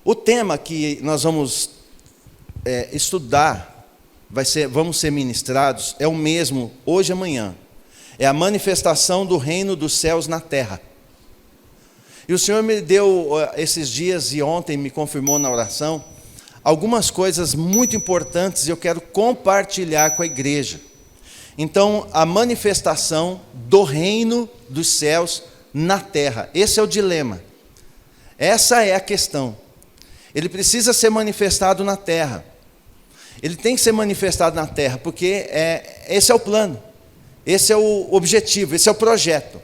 O tema que nós vamos estudar, vamos ser ministrados, é o mesmo hoje e amanhã. É a manifestação do reino dos céus na terra. E o Senhor me deu esses dias e ontem me confirmou na oração algumas coisas muito importantes e eu quero compartilhar com a igreja. Então, a manifestação do reino dos céus na terra. Esse é o dilema. Essa é a questão. Ele precisa ser manifestado na terra. Ele tem que ser manifestado na terra, porque esse é o plano. Esse é o objetivo, esse é o projeto.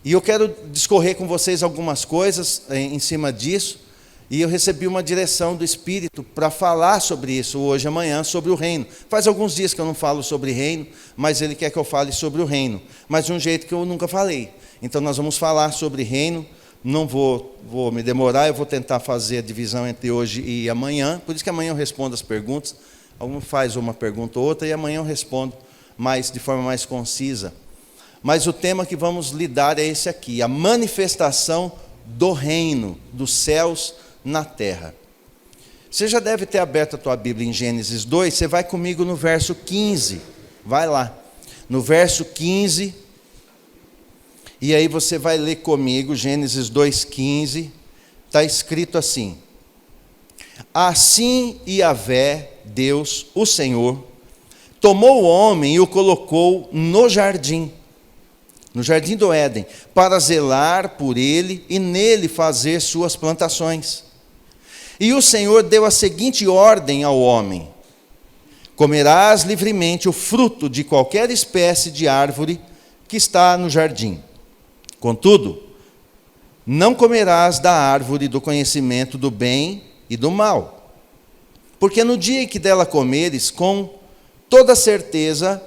E eu quero discorrer com vocês algumas coisas em cima disso. E eu recebi uma direção do Espírito para falar sobre isso hoje e amanhã, sobre o reino. Faz alguns dias que eu não falo sobre reino, mas Ele quer que eu fale sobre o reino. Mas de um jeito que eu nunca falei. Então nós vamos falar sobre reino. Não vou me demorar, eu vou tentar fazer a divisão entre hoje e amanhã. Por isso que amanhã eu respondo as perguntas. Algum faz uma pergunta ou outra e amanhã eu respondo de forma mais concisa. Mas o tema que vamos lidar é esse aqui. A manifestação do reino dos céus na terra. Você já deve ter aberto a tua Bíblia em Gênesis 2, você vai comigo no verso 15, vai lá, no verso 15, e aí você vai ler comigo, Gênesis 2,15, está escrito assim: assim Yahvé, Deus, o Senhor, tomou o homem e o colocou no jardim do Éden, para zelar por ele e nele fazer suas plantações. E o Senhor deu a seguinte ordem ao homem: comerás livremente o fruto de qualquer espécie de árvore que está no jardim. Contudo, não comerás da árvore do conhecimento do bem e do mal, porque no dia em que dela comeres, com toda certeza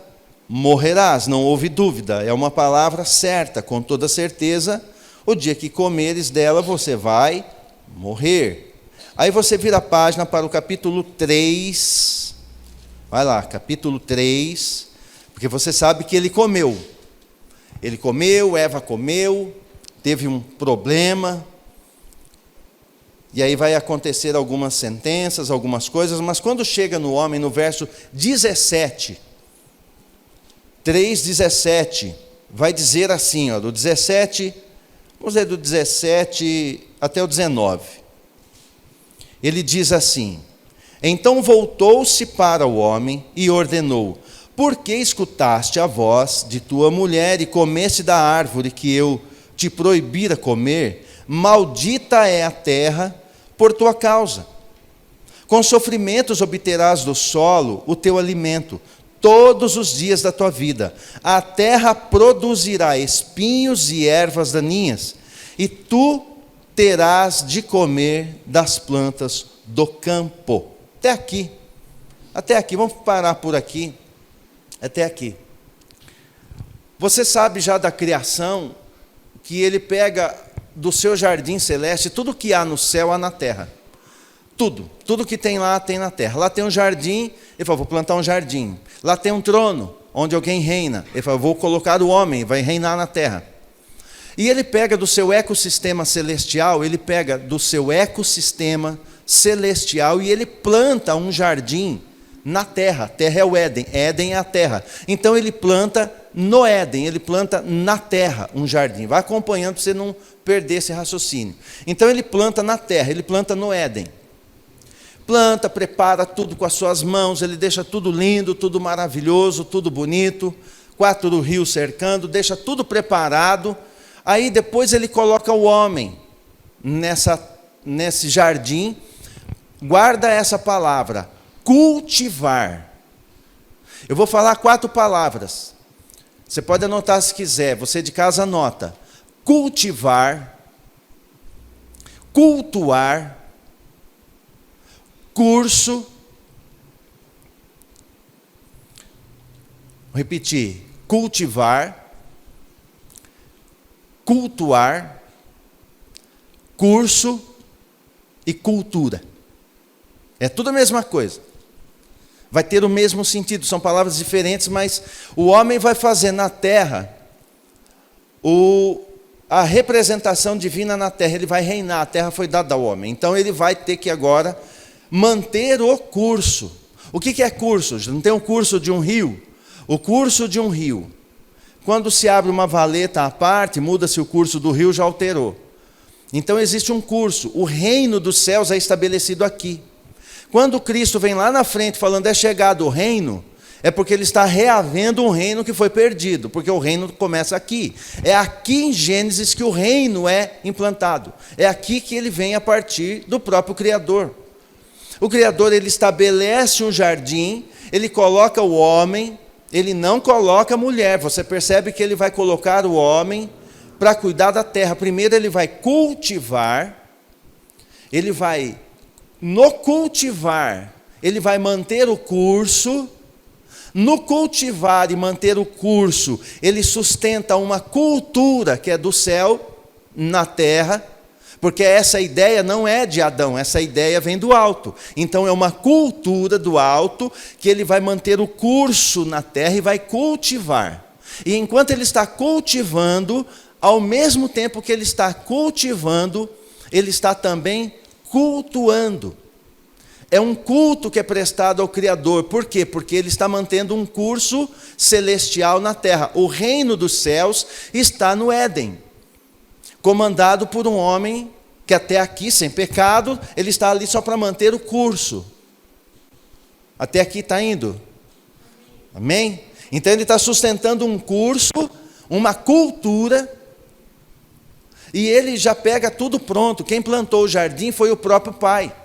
morrerás. Não houve dúvida, é uma palavra certa, com toda certeza, o dia que comeres dela você vai morrer. Aí você vira a página para o capítulo 3, vai lá, capítulo 3, porque você sabe que ele comeu, Eva comeu, teve um problema, e aí vai acontecer algumas sentenças, algumas coisas, mas quando chega no homem, no verso 17, 3,17, vai dizer assim, do 17, vamos ler do 17 até o 19. Ele diz assim: então voltou-se para o homem e ordenou: por que escutaste a voz de tua mulher e comeste da árvore que eu te proibira comer? Maldita é a terra por tua causa. Com sofrimentos obterás do solo o teu alimento todos os dias da tua vida. A terra produzirá espinhos e ervas daninhas, e tu terás de comer das plantas do campo. Até aqui, vamos parar por aqui, até aqui. Você sabe já da criação, que ele pega do seu jardim celeste, tudo que há no céu há na terra. Tudo que tem lá, tem na terra. Lá tem um jardim, ele falou: vou plantar um jardim. Lá tem um trono, onde alguém reina. Ele falou: vou colocar o homem, vai reinar na terra. E ele pega do seu ecossistema celestial, e ele planta um jardim na terra. Terra é o Éden, Éden é a terra. Então ele planta no Éden, ele planta na terra um jardim. Vai acompanhando para você não perder esse raciocínio. Então ele planta na terra, ele planta no Éden. Planta, prepara tudo com as suas mãos, ele deixa tudo lindo, tudo maravilhoso, tudo bonito, 4 rios cercando, deixa tudo preparado. Aí depois ele coloca o homem nesse jardim. Guarda essa palavra: cultivar. Eu vou falar 4 palavras. Você pode anotar se quiser, você de casa anota: cultivar, cultuar, curso. Vou repetir: cultivar, cultuar, curso e cultura. É tudo a mesma coisa. Vai ter o mesmo sentido, são palavras diferentes, mas o homem vai fazer na terra a representação divina na terra, ele vai reinar, a terra foi dada ao homem. Então ele vai ter que agora manter o curso. O que é curso? Não tem um curso de um rio? O curso de um rio. Quando se abre uma valeta à parte, muda-se o curso do rio, já alterou. Então existe um curso. O reino dos céus é estabelecido aqui. Quando Cristo vem lá na frente falando é chegado o reino, é porque ele está reavendo um reino que foi perdido, porque o reino começa aqui. É aqui em Gênesis que o reino é implantado. É aqui que ele vem a partir do próprio Criador. O Criador, ele estabelece um jardim, ele coloca o homem, ele não coloca a mulher. Você percebe que ele vai colocar o homem para cuidar da terra. Primeiro ele vai cultivar, ele vai, no cultivar, ele vai manter o curso. No cultivar e manter o curso, ele sustenta uma cultura que é do céu na terra, porque essa ideia não é de Adão, essa ideia vem do alto. Então é uma cultura do alto que ele vai manter o curso na terra e vai cultivar. E enquanto ele está cultivando, ao mesmo tempo que ele está cultivando, ele está também cultuando. É um culto que é prestado ao Criador. Por quê? Porque ele está mantendo um curso celestial na terra. O reino dos céus está no Éden, comandado por um homem que até aqui, sem pecado, ele está ali só para manter o curso. Até aqui está indo? Amém? Então ele está sustentando um curso, uma cultura, e ele já pega tudo pronto. Quem plantou o jardim foi o próprio Pai.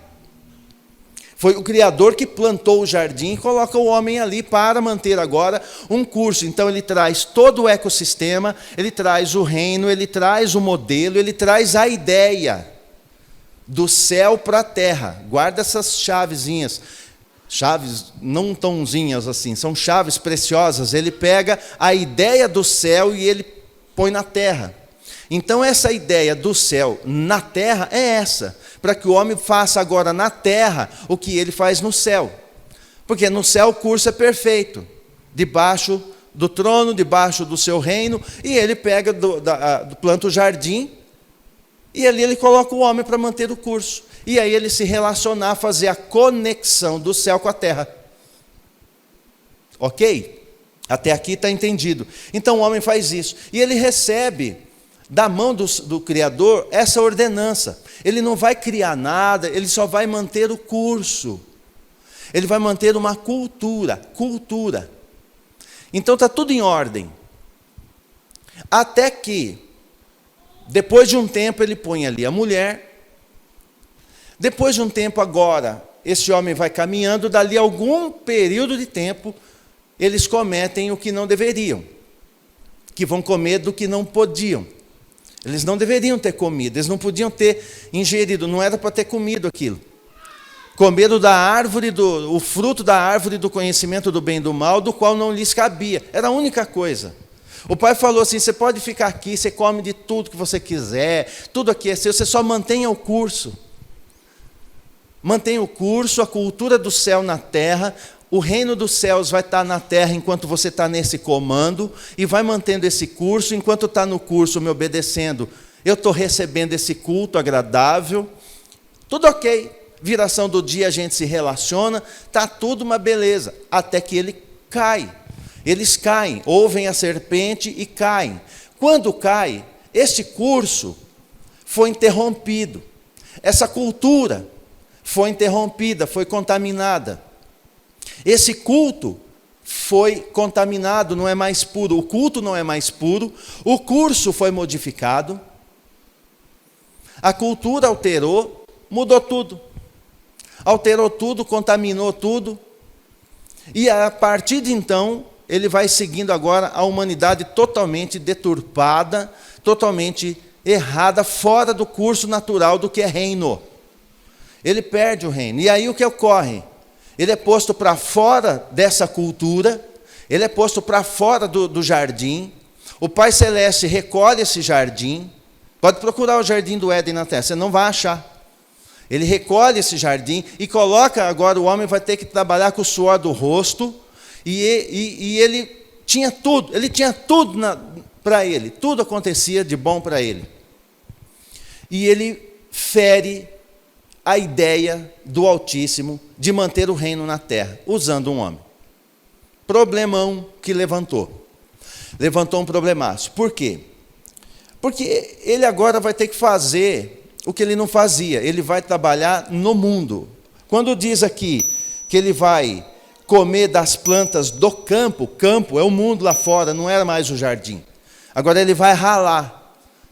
Foi o Criador que plantou o jardim e coloca o homem ali para manter agora um curso. Então ele traz todo o ecossistema, ele traz o reino, ele traz o modelo, ele traz a ideia do céu para a terra. Guarda essas chavezinhas. Chaves não tãozinhas assim, são chaves preciosas. Ele pega a ideia do céu e ele põe na terra. Então essa ideia do céu na terra é essa, para que o homem faça agora na terra o que ele faz no céu. Porque no céu o curso é perfeito, debaixo do trono, debaixo do seu reino, e ele pega, planta o jardim, e ali ele coloca o homem para manter o curso. E aí ele se relacionar, fazer a conexão do céu com a terra. Ok? Até aqui está entendido. Então o homem faz isso, e ele recebe da mão do Criador essa ordenança. Ele não vai criar nada, ele só vai manter o curso. Ele vai manter uma cultura. Então está tudo em ordem. Até que, depois de um tempo, ele põe ali a mulher. Depois de um tempo agora, esse homem vai caminhando, dali a algum período de tempo, eles cometem o que não deveriam. Que vão comer do que não podiam. Eles não deveriam ter comido, eles não podiam ter ingerido, não era para ter comido aquilo. Comeram da árvore, o fruto da árvore do conhecimento do bem e do mal, do qual não lhes cabia. Era a única coisa. O pai falou assim, você pode ficar aqui, você come de tudo que você quiser, tudo aqui é seu, você só mantenha o curso. Mantenha o curso, a cultura do céu na terra. O reino dos céus vai estar na terra enquanto você está nesse comando, e vai mantendo esse curso. Enquanto está no curso me obedecendo, eu estou recebendo esse culto agradável, tudo ok. Viração do dia a gente se relaciona, está tudo uma beleza, até que ele cai. Eles caem, ouvem a serpente e caem. Quando cai, este curso foi interrompido, essa cultura foi interrompida, foi contaminada. Esse culto foi contaminado, não é mais puro. O culto não é mais puro. O curso foi modificado. A cultura alterou, mudou tudo. Alterou tudo, contaminou tudo. E a partir de então, ele vai seguindo agora a humanidade totalmente deturpada, totalmente errada, fora do curso natural do que é reino. Ele perde o reino. E aí o que ocorre? Ele é posto para fora dessa cultura, ele é posto para fora do jardim. O Pai Celeste recolhe esse jardim. Pode procurar o jardim do Éden na terra, você não vai achar. Ele recolhe esse jardim e coloca, agora o homem vai ter que trabalhar com o suor do rosto, e ele tinha tudo para ele, tudo acontecia de bom para ele. E ele fere a ideia do Altíssimo de manter o reino na terra, usando um homem. Problemão que levantou. Levantou um problemaço. Por quê? Porque ele agora vai ter que fazer o que ele não fazia. Ele vai trabalhar no mundo. Quando diz aqui que ele vai comer das plantas do campo, campo é o mundo lá fora, não era mais o jardim. Agora ele vai ralar.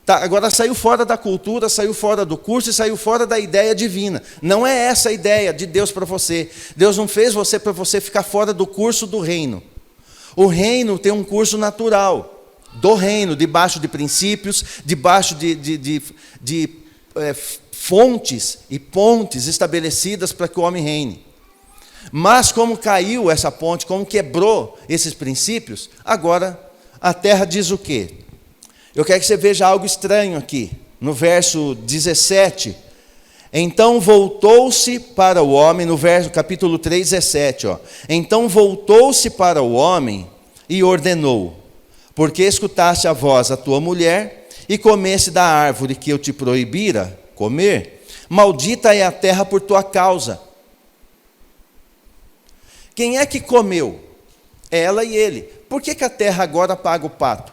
Tá, agora saiu fora da cultura, saiu fora do curso e saiu fora da ideia divina. Não é essa a ideia de Deus para você. Deus não fez você para você ficar fora do curso do reino. O reino tem um curso natural do reino, debaixo de princípios, debaixo de fontes e pontes estabelecidas para que o homem reine. Mas como caiu essa ponte, como quebrou esses princípios, agora a terra diz o quê? Eu quero que você veja algo estranho aqui, no verso 17. Então voltou-se para o homem, no verso, capítulo 3, 17. Então voltou-se para o homem e ordenou: porque escutaste a voz da tua mulher e comeste da árvore que eu te proibira comer, maldita é a terra por tua causa. Quem é que comeu? Ela e ele. Por que a terra agora paga o pato?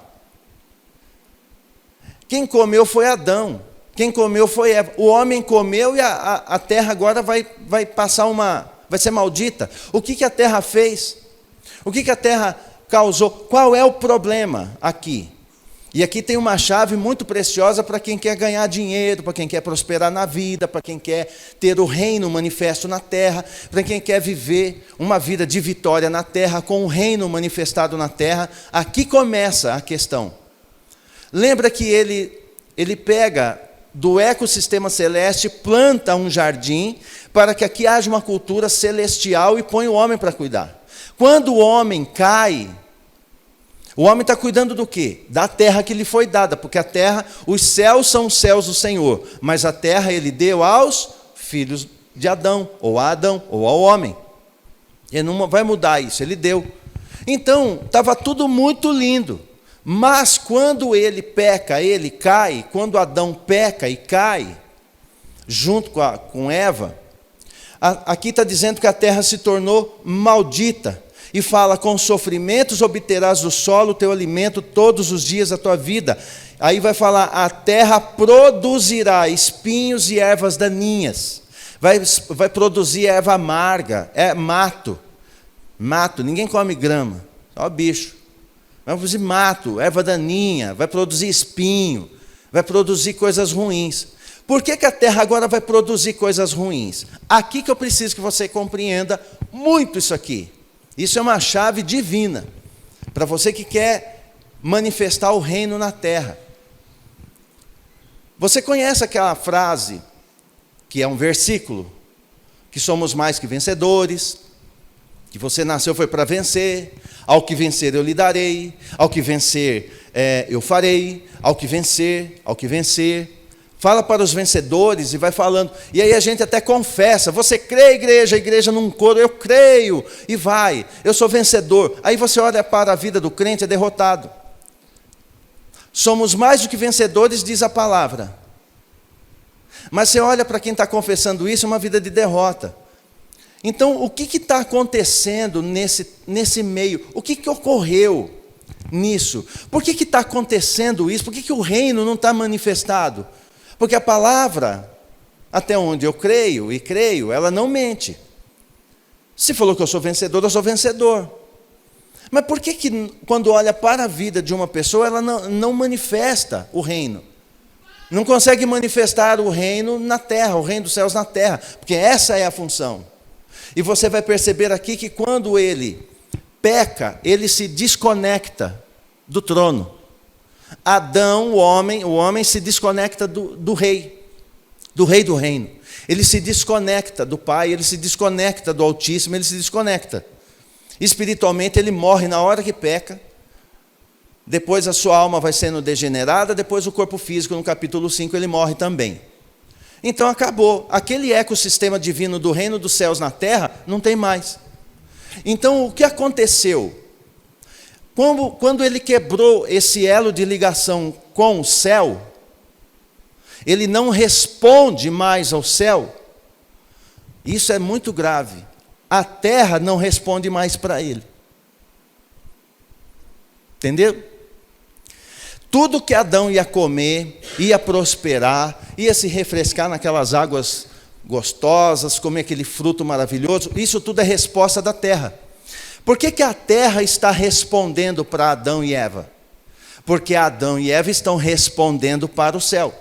Quem comeu foi Adão. Quem comeu foi Eva. O homem comeu e a terra agora vai ser maldita. O que a terra fez? O que a terra causou? Qual é o problema aqui? E aqui tem uma chave muito preciosa para quem quer ganhar dinheiro, para quem quer prosperar na vida, para quem quer ter o reino manifesto na terra, para quem quer viver uma vida de vitória na terra, com o reino manifestado na terra. Aqui começa a questão. Lembra que ele pega do ecossistema celeste, planta um jardim, para que aqui haja uma cultura celestial e põe o homem para cuidar. Quando o homem cai, o homem está cuidando do quê? Da terra que lhe foi dada, porque a terra, os céus são os céus do Senhor, mas a terra ele deu aos filhos de Adão, ou a Adão, ou ao homem. Ele não vai mudar isso, ele deu. Então, estava tudo muito lindo. Mas quando ele peca, ele cai, quando Adão peca e cai, junto com Eva, aqui está dizendo que a terra se tornou maldita, e fala: com sofrimentos obterás do solo o teu alimento todos os dias da tua vida. Aí vai falar: a terra produzirá espinhos e ervas daninhas, vai produzir erva amarga, mato, ninguém come grama, só bicho. Vai produzir mato, erva daninha, vai produzir espinho, vai produzir coisas ruins. Por que a terra agora vai produzir coisas ruins? Aqui que eu preciso que você compreenda muito isso aqui. Isso é uma chave divina, para você que quer manifestar o reino na terra. Você conhece aquela frase, que é um versículo, que somos mais que vencedores, que você nasceu foi para vencer, ao que vencer eu lhe darei, ao que vencer eu farei, ao que vencer. Fala para os vencedores e vai falando. E aí a gente até confessa: você crê, igreja? A igreja num coro: eu creio, e vai, eu sou vencedor. Aí você olha para a vida do crente, é derrotado. Somos mais do que vencedores, diz a palavra. Mas você olha para quem está confessando isso, é uma vida de derrota. Então, o que está acontecendo nesse meio? O que ocorreu nisso? Por que está acontecendo isso? Por que o reino não está manifestado? Porque a palavra, até onde eu creio, ela não mente. Se falou que eu sou vencedor. Mas por que quando olha para a vida de uma pessoa, ela não manifesta o reino? Não consegue manifestar o reino na terra, o reino dos céus na terra, porque essa é a função. E você vai perceber aqui que quando ele peca, ele se desconecta do trono. Adão, o homem se desconecta do rei do reino. Ele se desconecta do Pai, ele se desconecta do Altíssimo, ele se desconecta. Espiritualmente ele morre na hora que peca, depois a sua alma vai sendo degenerada, depois o corpo físico, no capítulo 5, ele morre também. Então acabou, aquele ecossistema divino do reino dos céus na terra, não tem mais. Então o que aconteceu? Quando ele quebrou esse elo de ligação com o céu, ele não responde mais ao céu. Isso é muito grave. A terra não responde mais para ele. Entendeu? Tudo que Adão ia comer, ia prosperar, ia se refrescar naquelas águas gostosas, comer aquele fruto maravilhoso, isso tudo é resposta da terra. Por que a terra está respondendo para Adão e Eva? Porque Adão e Eva estão respondendo para o céu.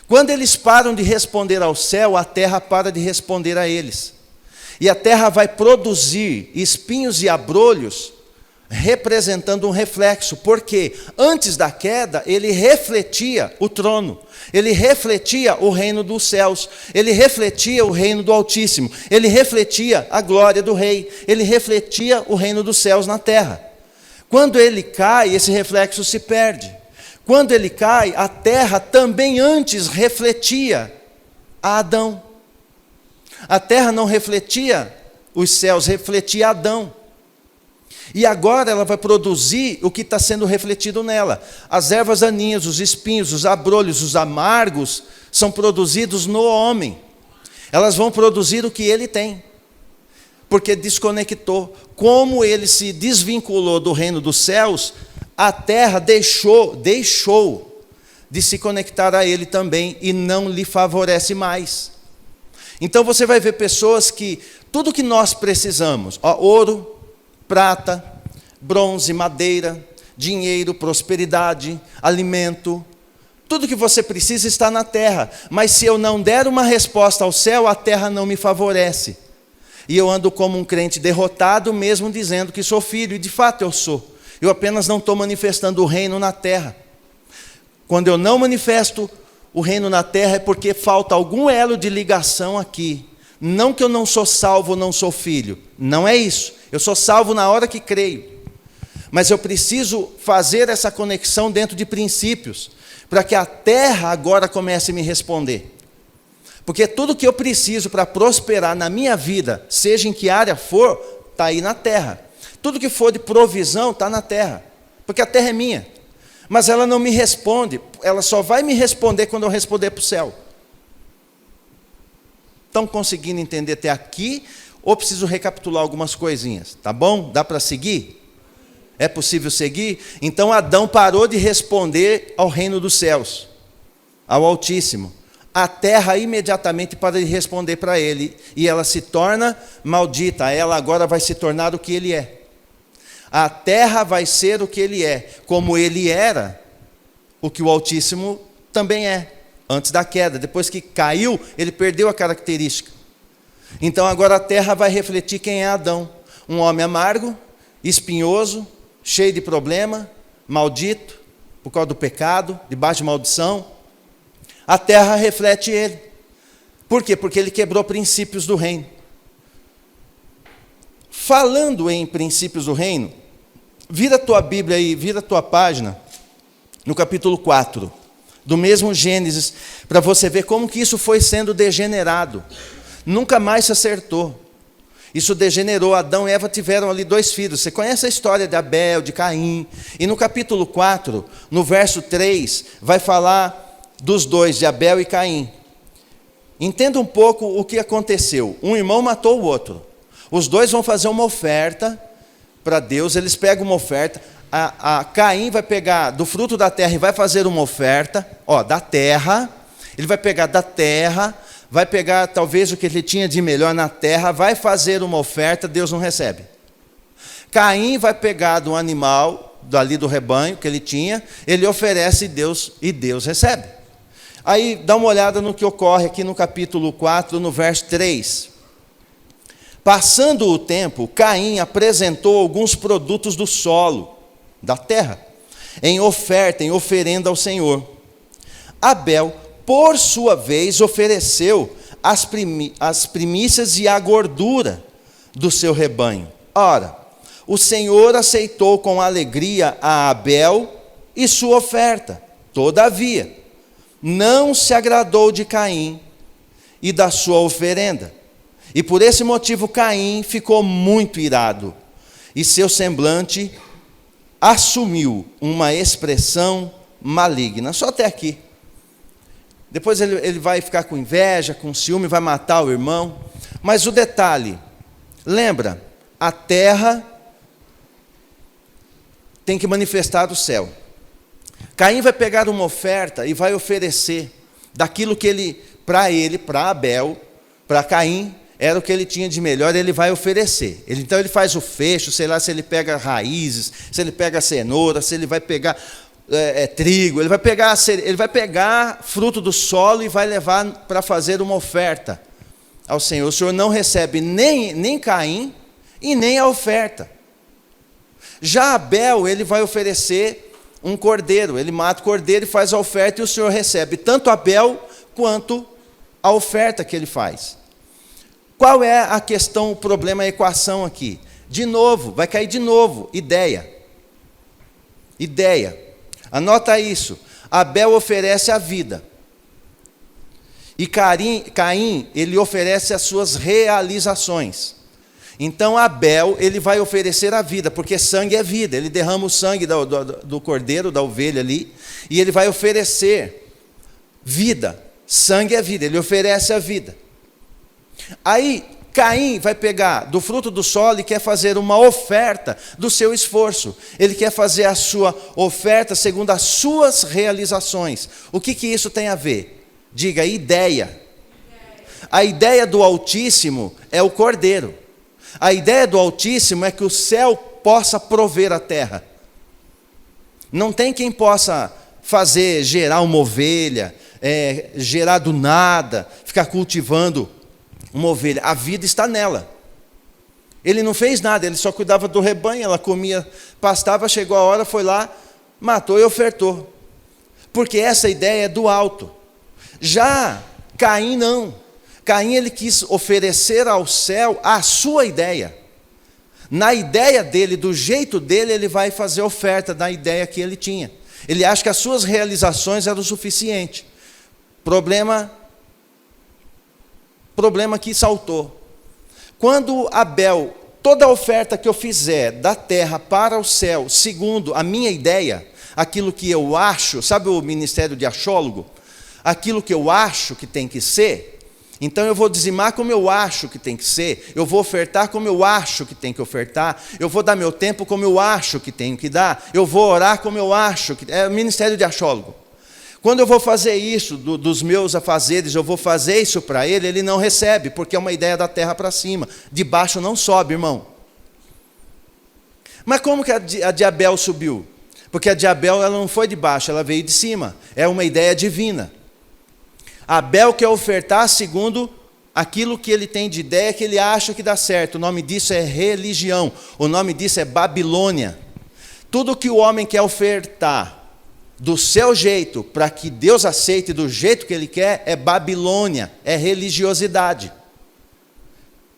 Quando eles param de responder ao céu, a terra para de responder a eles. E a terra vai produzir espinhos e abrolhos, representando um reflexo, porque antes da queda ele refletia o trono, ele refletia o reino dos céus, ele refletia o reino do Altíssimo, ele refletia a glória do Rei, ele refletia o reino dos céus na terra. Quando ele cai, esse reflexo se perde. Quando ele cai, a terra também antes refletia a Adão. A terra não refletia os céus, refletia Adão. E agora ela vai produzir o que está sendo refletido nela. As ervas daninhas, os espinhos, os abrolhos, os amargos, são produzidos no homem. Elas vão produzir o que ele tem. Porque desconectou. Como ele se desvinculou do reino dos céus, a terra deixou de se conectar a ele também e não lhe favorece mais. Então você vai ver pessoas que tudo que nós precisamos, ouro, prata, bronze, madeira, dinheiro, prosperidade, alimento, tudo que você precisa está na terra, mas se eu não der uma resposta ao céu, a terra não me favorece. E eu ando como um crente derrotado, mesmo dizendo que sou filho, e de fato eu sou. Eu apenas não estou manifestando o reino na terra. Quando eu não manifesto o reino na terra, é porque falta algum elo de ligação aqui. Não que eu não sou salvo, não sou filho. Não é isso. Eu sou salvo na hora que creio. Mas eu preciso fazer essa conexão dentro de princípios, para que a terra agora comece a me responder. Porque tudo que eu preciso para prosperar na minha vida, seja em que área for, está aí na terra. Tudo que for de provisão está na terra, porque a terra é minha. Mas ela não me responde, ela só vai me responder quando eu responder para o céu. Estão conseguindo entender até aqui? Ou preciso recapitular algumas coisinhas? Tá bom? Dá para seguir? É possível seguir? Então Adão parou de responder ao reino dos céus, ao Altíssimo. A terra imediatamente para de responder para ele, e ela se torna maldita, ela agora vai se tornar o que ele é. A terra vai ser o que ele é, como ele era, o que o Altíssimo também é, antes da queda. Depois que caiu, ele perdeu a característica. Então agora a terra vai refletir quem é Adão. Um homem amargo, espinhoso, cheio de problema, maldito, por causa do pecado, debaixo de maldição. A terra reflete ele. Por quê? Porque ele quebrou princípios do reino. Falando em princípios do reino, vira a tua Bíblia aí, vira a tua página, no capítulo 4, do mesmo Gênesis, para você ver como que isso foi sendo degenerado. Nunca mais se acertou. Isso degenerou. Adão e Eva tiveram ali 2 filhos. Você conhece a história de Abel, de Caim. E no capítulo 4, no verso 3, vai falar dos 2, de Abel e Caim. Entenda um pouco o que aconteceu. Um irmão matou o outro. Os 2 vão fazer uma oferta para Deus. Eles pegam uma oferta. Caim vai pegar do fruto da terra e vai fazer uma oferta, da terra. Ele vai pegar da terra, vai pegar talvez o que ele tinha de melhor na terra, vai fazer uma oferta, Deus não recebe. Caim vai pegar do animal, dali do rebanho que ele tinha, ele oferece e Deus recebe. Aí dá uma olhada no que ocorre aqui no capítulo 4, no verso 3. Passando o tempo, Caim apresentou alguns produtos do solo, da terra, em oferta, em oferenda ao Senhor. Abel, por sua vez, ofereceu as primícias e a gordura do seu rebanho. Ora, o Senhor aceitou com alegria a Abel e sua oferta. Todavia, não se agradou de Caim e da sua oferenda. E por esse motivo Caim ficou muito irado, e seu semblante assumiu uma expressão maligna. Só até aqui. Depois ele vai ficar com inveja, com ciúme, vai matar o irmão. Mas o detalhe, lembra, a terra tem que manifestar o céu. Caim vai pegar uma oferta e vai oferecer daquilo que para Abel, para Caim, era o que ele tinha de melhor, ele vai oferecer. Então ele faz o fecho, sei lá se ele pega raízes, se ele pega cenoura, se ele vai pegar trigo, ele vai pegar fruto do solo e vai levar para fazer uma oferta ao Senhor. O Senhor não recebe nem Caim e nem a oferta. Já Abel, ele vai oferecer um cordeiro, ele mata o cordeiro e faz a oferta, e o Senhor recebe tanto Abel quanto a oferta que ele faz. Qual é a questão, o problema, a equação aqui? De novo, vai cair de novo, ideia. Anota isso. Abel oferece a vida. E Caim, ele oferece as suas realizações. Então Abel, ele vai oferecer a vida, porque sangue é vida. Ele derrama o sangue do cordeiro, da ovelha ali, e ele vai oferecer vida. Sangue é vida, ele oferece a vida. Aí Caim vai pegar do fruto do solo e quer fazer uma oferta do seu esforço. Ele quer fazer a sua oferta segundo as suas realizações. O que isso tem a ver? Diga, ideia. A ideia do Altíssimo é o cordeiro. A ideia do Altíssimo é que o céu possa prover a terra. Não tem quem possa gerar uma ovelha, gerar do nada, ficar cultivando uma ovelha. A vida está nela. Ele não fez nada, ele só cuidava do rebanho, ela comia, pastava, chegou a hora, foi lá, matou e ofertou. Porque essa ideia é do alto. Já Caim não. Caim, ele quis oferecer ao céu a sua ideia. Na ideia dele, do jeito dele, ele vai fazer oferta da ideia que ele tinha. Ele acha que as suas realizações eram o suficiente. Problema que saltou. Quando Abel, toda a oferta que eu fizer da terra para o céu, segundo a minha ideia, aquilo que eu acho, sabe o ministério de achólogo? Aquilo que eu acho que tem que ser. Então eu vou dizimar como eu acho que tem que ser, eu vou ofertar como eu acho que tem que ofertar, eu vou dar meu tempo como eu acho que tenho que dar, eu vou orar como eu acho que... É o ministério de achólogo. Quando eu vou fazer isso, dos meus afazeres, eu vou fazer isso para ele não recebe, porque é uma ideia da terra para cima, de baixo não sobe, irmão. Mas como que a de Abel subiu? Porque a de Abel ela não foi de baixo, ela veio de cima, é uma ideia divina. Abel quer ofertar segundo aquilo que ele tem de ideia, que ele acha que dá certo. O nome disso é religião, o nome disso é Babilônia. Tudo que o homem quer ofertar do seu jeito, para que Deus aceite do jeito que ele quer, é Babilônia, é religiosidade.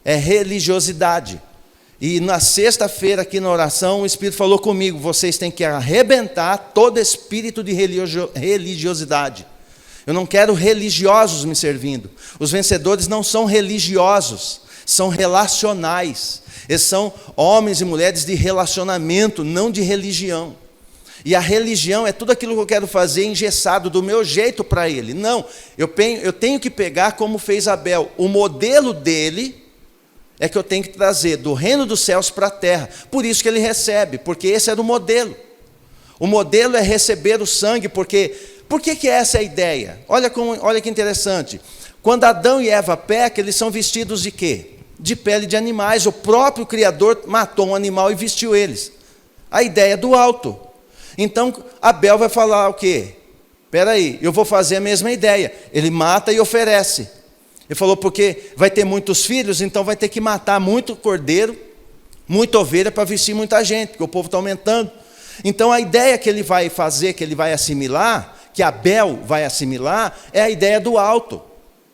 É religiosidade. E na sexta-feira aqui na oração, o Espírito falou comigo, vocês têm que arrebentar todo espírito de religiosidade. Eu não quero religiosos me servindo. Os vencedores não são religiosos, são relacionais. Eles são homens e mulheres de relacionamento, não de religião. E a religião é tudo aquilo que eu quero fazer engessado do meu jeito para ele. Não, eu tenho que pegar como fez Abel. O modelo dele é que eu tenho que trazer do reino dos céus para a terra. Por isso que ele recebe, porque esse era o modelo. O modelo é receber o sangue, porque... Por que essa é a ideia? Olha que interessante. Quando Adão e Eva pecam, eles são vestidos de quê? De pele de animais. O próprio Criador matou um animal e vestiu eles. A ideia é do alto. Então, Abel vai falar o quê? Espera aí, eu vou fazer a mesma ideia. Ele mata e oferece. Ele falou, porque vai ter muitos filhos, então vai ter que matar muito cordeiro, muita ovelha para vestir muita gente, porque o povo está aumentando. Então, a ideia que ele vai fazer, que ele vai assimilar... que Abel vai assimilar, é a ideia do alto.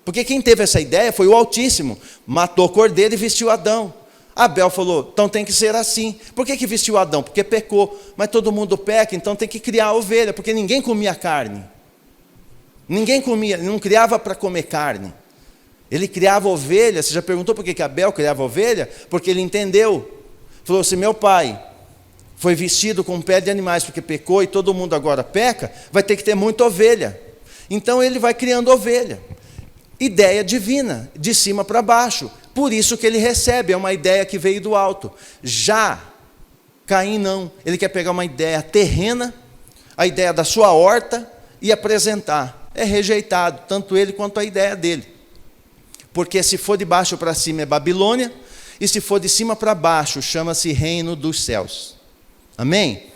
Porque quem teve essa ideia foi o Altíssimo. Matou o cordeiro e vestiu Adão. Abel falou, então tem que ser assim. Por que vestiu Adão? Porque pecou. Mas todo mundo peca, então tem que criar a ovelha, porque ninguém comia carne. Ninguém comia, não criava para comer carne. Ele criava ovelha. Você já perguntou por que Abel criava ovelha? Porque ele entendeu. Falou assim, meu pai foi vestido com pele de animais porque pecou e todo mundo agora peca, vai ter que ter muita ovelha. Então ele vai criando ovelha. Ideia divina, de cima para baixo. Por isso que ele recebe, é uma ideia que veio do alto. Já Caim não, ele quer pegar uma ideia terrena, a ideia da sua horta, e apresentar. É rejeitado, tanto ele quanto a ideia dele. Porque se for de baixo para cima é Babilônia, e se for de cima para baixo chama-se reino dos céus. Amém?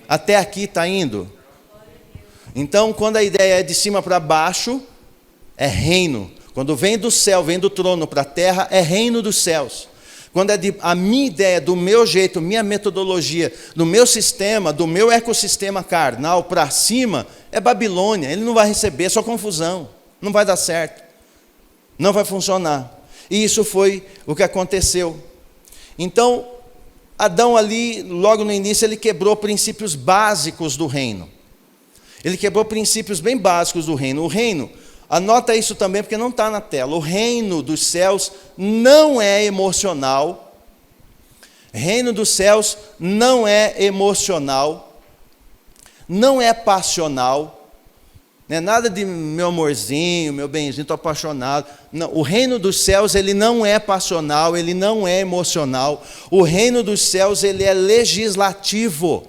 Até aqui está indo? Então, quando a ideia é de cima para baixo, é reino. Quando vem do céu, vem do trono para a terra, é reino dos céus. Quando é a minha ideia, do meu jeito, minha metodologia, do meu sistema, do meu ecossistema carnal para cima, é Babilônia. Ele não vai receber, é só confusão. Não vai dar certo. Não vai funcionar. E isso foi o que aconteceu. Então, Adão ali, logo no início, ele quebrou princípios básicos do reino. Ele quebrou princípios bem básicos do reino. O reino, anota isso também porque não está na tela. O reino dos céus não é emocional. Reino dos céus não é emocional. Não é passional. Não é nada de meu amorzinho, meu benzinho, estou apaixonado. Não, o reino dos céus ele não é passional, ele não é emocional. O reino dos céus ele é legislativo.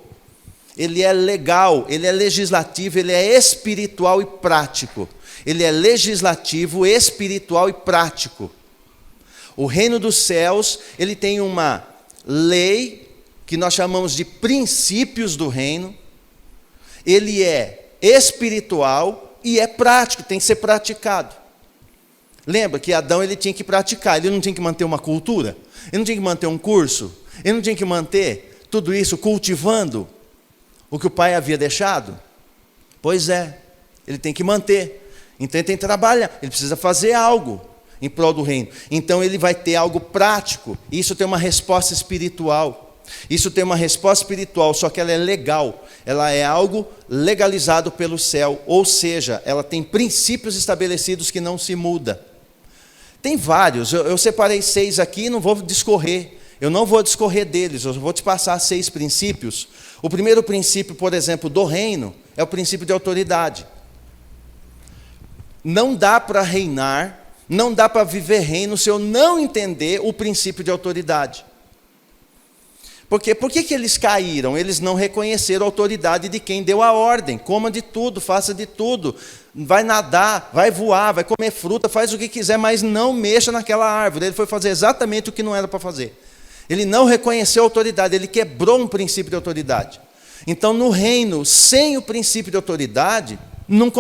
Ele é legal, ele é legislativo, ele é espiritual e prático. Ele é legislativo, espiritual e prático. O reino dos céus, ele tem uma lei, que nós chamamos de princípios do reino. Ele é espiritual e é prático, tem que ser praticado. Lembra que Adão ele tinha que praticar, ele não tinha que manter uma cultura, ele não tinha que manter um curso, ele não tinha que manter tudo isso cultivando o que o pai havia deixado? Pois é, ele tem que manter. Então ele tem que trabalhar, ele precisa fazer algo em prol do reino. Então ele vai ter algo prático. Isso tem uma resposta espiritual. Isso tem uma resposta espiritual, só que ela é legal. Ela é algo legalizado pelo céu. Ou seja, ela tem princípios estabelecidos que não se muda. Tem vários, eu separei 6 aqui e não vou discorrer. Eu não vou discorrer deles, eu vou te passar 6 princípios. O primeiro princípio, por exemplo, do reino, é o princípio de autoridade. Não dá para reinar, não dá para viver reino se eu não entender o princípio de autoridade. Por que eles caíram? Eles não reconheceram a autoridade de quem deu a ordem. Coma de tudo, faça de tudo. Vai nadar, vai voar, vai comer fruta, faz o que quiser, mas não mexa naquela árvore. Ele foi fazer exatamente o que não era para fazer. Ele não reconheceu a autoridade, ele quebrou um princípio de autoridade. Então, no reino, sem o princípio de autoridade, não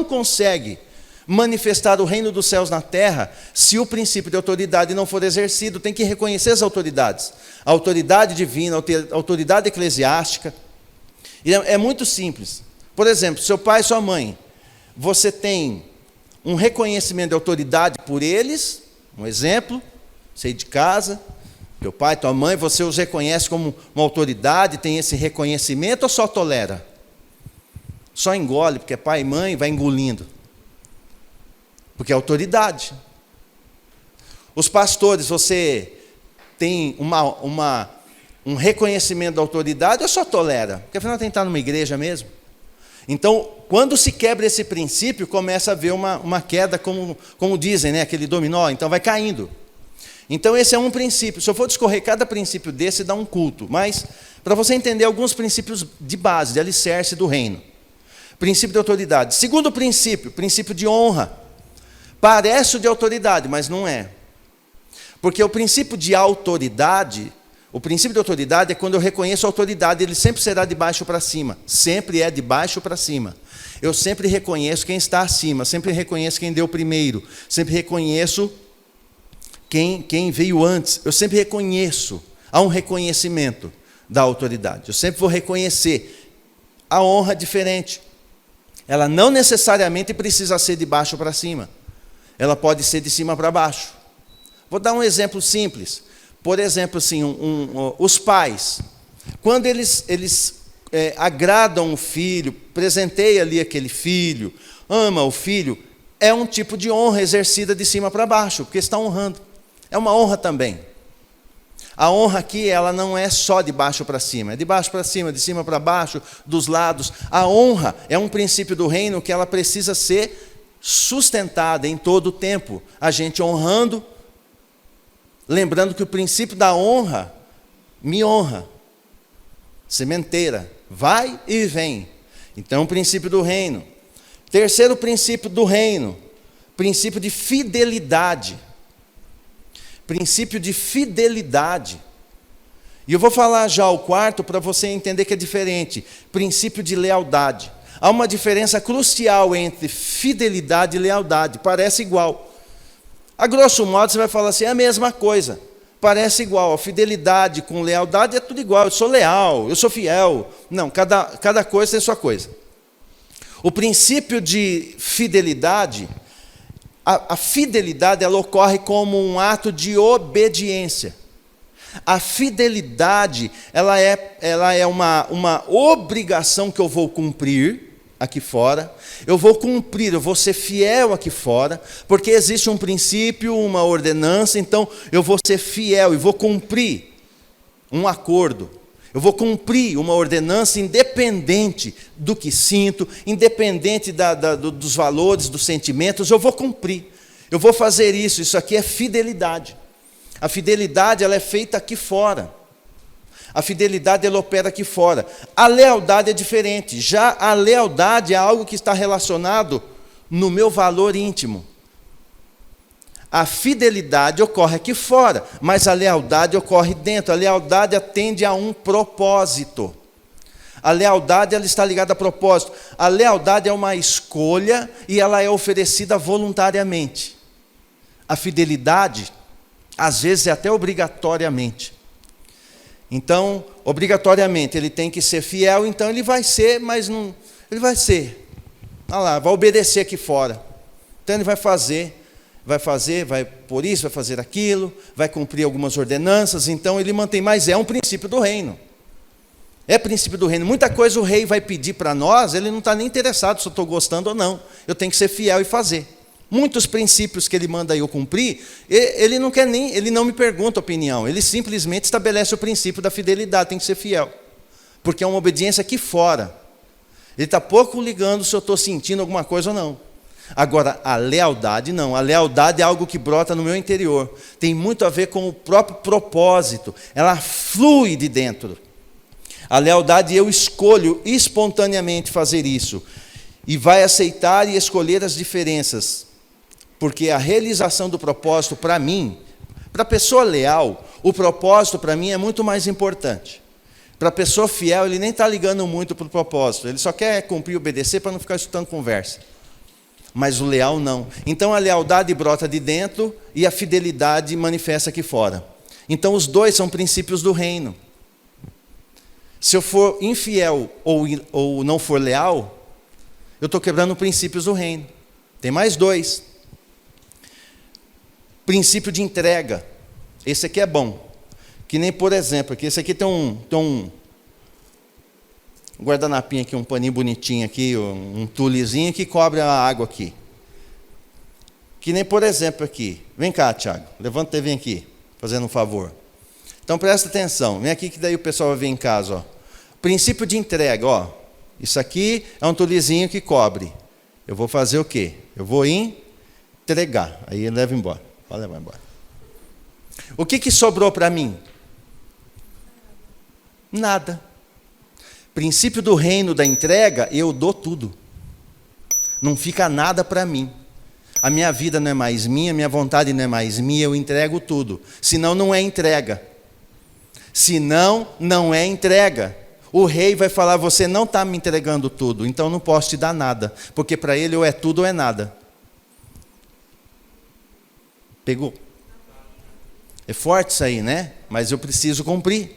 consegue manifestar o reino dos céus na terra se o princípio de autoridade não for exercido. Tem que reconhecer as autoridades. A autoridade divina, a autoridade eclesiástica. E é muito simples. Por exemplo, seu pai e sua mãe, você tem um reconhecimento de autoridade por eles, um exemplo, sei de casa, teu pai, tua mãe, você os reconhece como uma autoridade, tem esse reconhecimento ou só tolera? Só engole, porque é pai e mãe, vai engolindo. Porque é autoridade. Os pastores, você tem um reconhecimento da autoridade ou só tolera? Porque afinal tem que estar numa igreja mesmo. Então, quando se quebra esse princípio, começa a haver uma queda, como dizem, né? Aquele dominó, então vai caindo. Então esse é um princípio. Se eu for discorrer cada princípio desse, dá um culto. Mas, para você entender alguns princípios de base, de alicerce do reino. Princípio de autoridade. Segundo princípio, princípio de honra. Parece o de autoridade, mas não é. Porque o princípio de autoridade é quando eu reconheço a autoridade, ele sempre será de baixo para cima. Sempre é de baixo para cima. Eu sempre reconheço quem está acima, sempre reconheço quem deu primeiro, sempre reconheço quem veio antes. Eu sempre reconheço, há um reconhecimento da autoridade. Eu sempre vou reconhecer. A honra é diferente. Ela não necessariamente precisa ser de baixo para cima. Ela pode ser de cima para baixo. Vou dar um exemplo simples. Por exemplo, assim, os pais, quando eles agradam o filho, presenteia ali aquele filho, ama o filho, é um tipo de honra exercida de cima para baixo, porque está honrando. É uma honra também. A honra aqui, ela não é só de baixo para cima, é de baixo para cima, de cima para baixo, dos lados. A honra é um princípio do reino que ela precisa ser sustentada em todo o tempo. A gente honrando, lembrando que o princípio da honra me honra. Sementeira, vai e vem. Então, o princípio do reino. Terceiro princípio do reino, princípio de fidelidade. Princípio de fidelidade. E eu vou falar já o quarto para você entender que é diferente. Princípio de lealdade. Há uma diferença crucial entre fidelidade e lealdade. Parece igual. A grosso modo você vai falar assim, é a mesma coisa. Parece igual. A fidelidade com lealdade é tudo igual. Eu sou leal, eu sou fiel. Não, cada coisa tem sua coisa. O princípio de fidelidade, a fidelidade ela ocorre como um ato de obediência. A fidelidade ela é uma obrigação que eu vou cumprir aqui fora. Eu vou cumprir, eu vou ser fiel aqui fora, porque existe um princípio, uma ordenança, então eu vou ser fiel e vou cumprir um acordo. Eu vou cumprir uma ordenança independente do que sinto, independente dos valores, dos sentimentos, eu vou cumprir. Eu vou fazer isso, isso aqui é fidelidade. A fidelidade ela é feita aqui fora. A fidelidade ela opera aqui fora. A lealdade é diferente. Já a lealdade é algo que está relacionado no meu valor íntimo. A fidelidade ocorre aqui fora, mas a lealdade ocorre dentro. A lealdade atende a um propósito. A lealdade ela está ligada a propósito. A lealdade é uma escolha e ela é oferecida voluntariamente. A fidelidade, às vezes, é até obrigatoriamente. Então, obrigatoriamente, ele tem que ser fiel, então ele vai ser, mas não... Ele vai ser. Olha lá, vai obedecer aqui fora. Então ele vai por isso, vai fazer aquilo, vai cumprir algumas ordenanças, então ele mantém, mas é um princípio do reino. É princípio do reino. Muita coisa o rei vai pedir para nós, ele não está nem interessado se eu estou gostando ou não. Eu tenho que ser fiel e fazer. Muitos princípios que ele manda eu cumprir, ele não quer nem, ele não me pergunta a opinião, ele simplesmente estabelece o princípio da fidelidade, tem que ser fiel. Porque é uma obediência aqui fora. Ele está pouco ligando se eu estou sentindo alguma coisa ou não. Agora, a lealdade não. A lealdade é algo que brota no meu interior. Tem muito a ver com o próprio propósito. Ela flui de dentro. A lealdade eu escolho espontaneamente fazer isso. E vai aceitar e escolher as diferenças. Porque a realização do propósito, para mim, para a pessoa leal, o propósito para mim é muito mais importante. Para a pessoa fiel, ele nem está ligando muito para o propósito. Ele só quer cumprir e obedecer para não ficar escutando conversa. Mas o leal não. Então a lealdade brota de dentro e a fidelidade manifesta aqui fora. Então os dois são princípios do reino. Se eu for infiel ou não for leal, eu estou quebrando princípios do reino. Tem mais dois. Princípio de entrega. Esse aqui é bom. Que nem, por exemplo, aqui, esse aqui tem um guardanapinho aqui, um paninho bonitinho aqui, um tulezinho que cobre a água aqui. Que nem, por exemplo, aqui. Vem cá, Tiago, levanta e vem aqui, fazendo um favor. Então, presta atenção. Vem aqui que daí o pessoal vai ver em casa. Ó. Princípio de entrega. Ó. Isso aqui é um tulezinho que cobre. Eu vou fazer o quê? Eu vou entregar. Aí ele leva embora. Pode levar embora. O que sobrou para mim? Nada. Princípio do reino da entrega, eu dou tudo. Não fica nada para mim. A minha vida não é mais minha, minha vontade não é mais minha, eu entrego tudo. Senão não é entrega. Senão não é entrega. O rei vai falar, você não está me entregando tudo, então não posso te dar nada. Porque para ele ou é tudo ou é nada. Pegou? É forte isso aí, né? Mas eu preciso cumprir.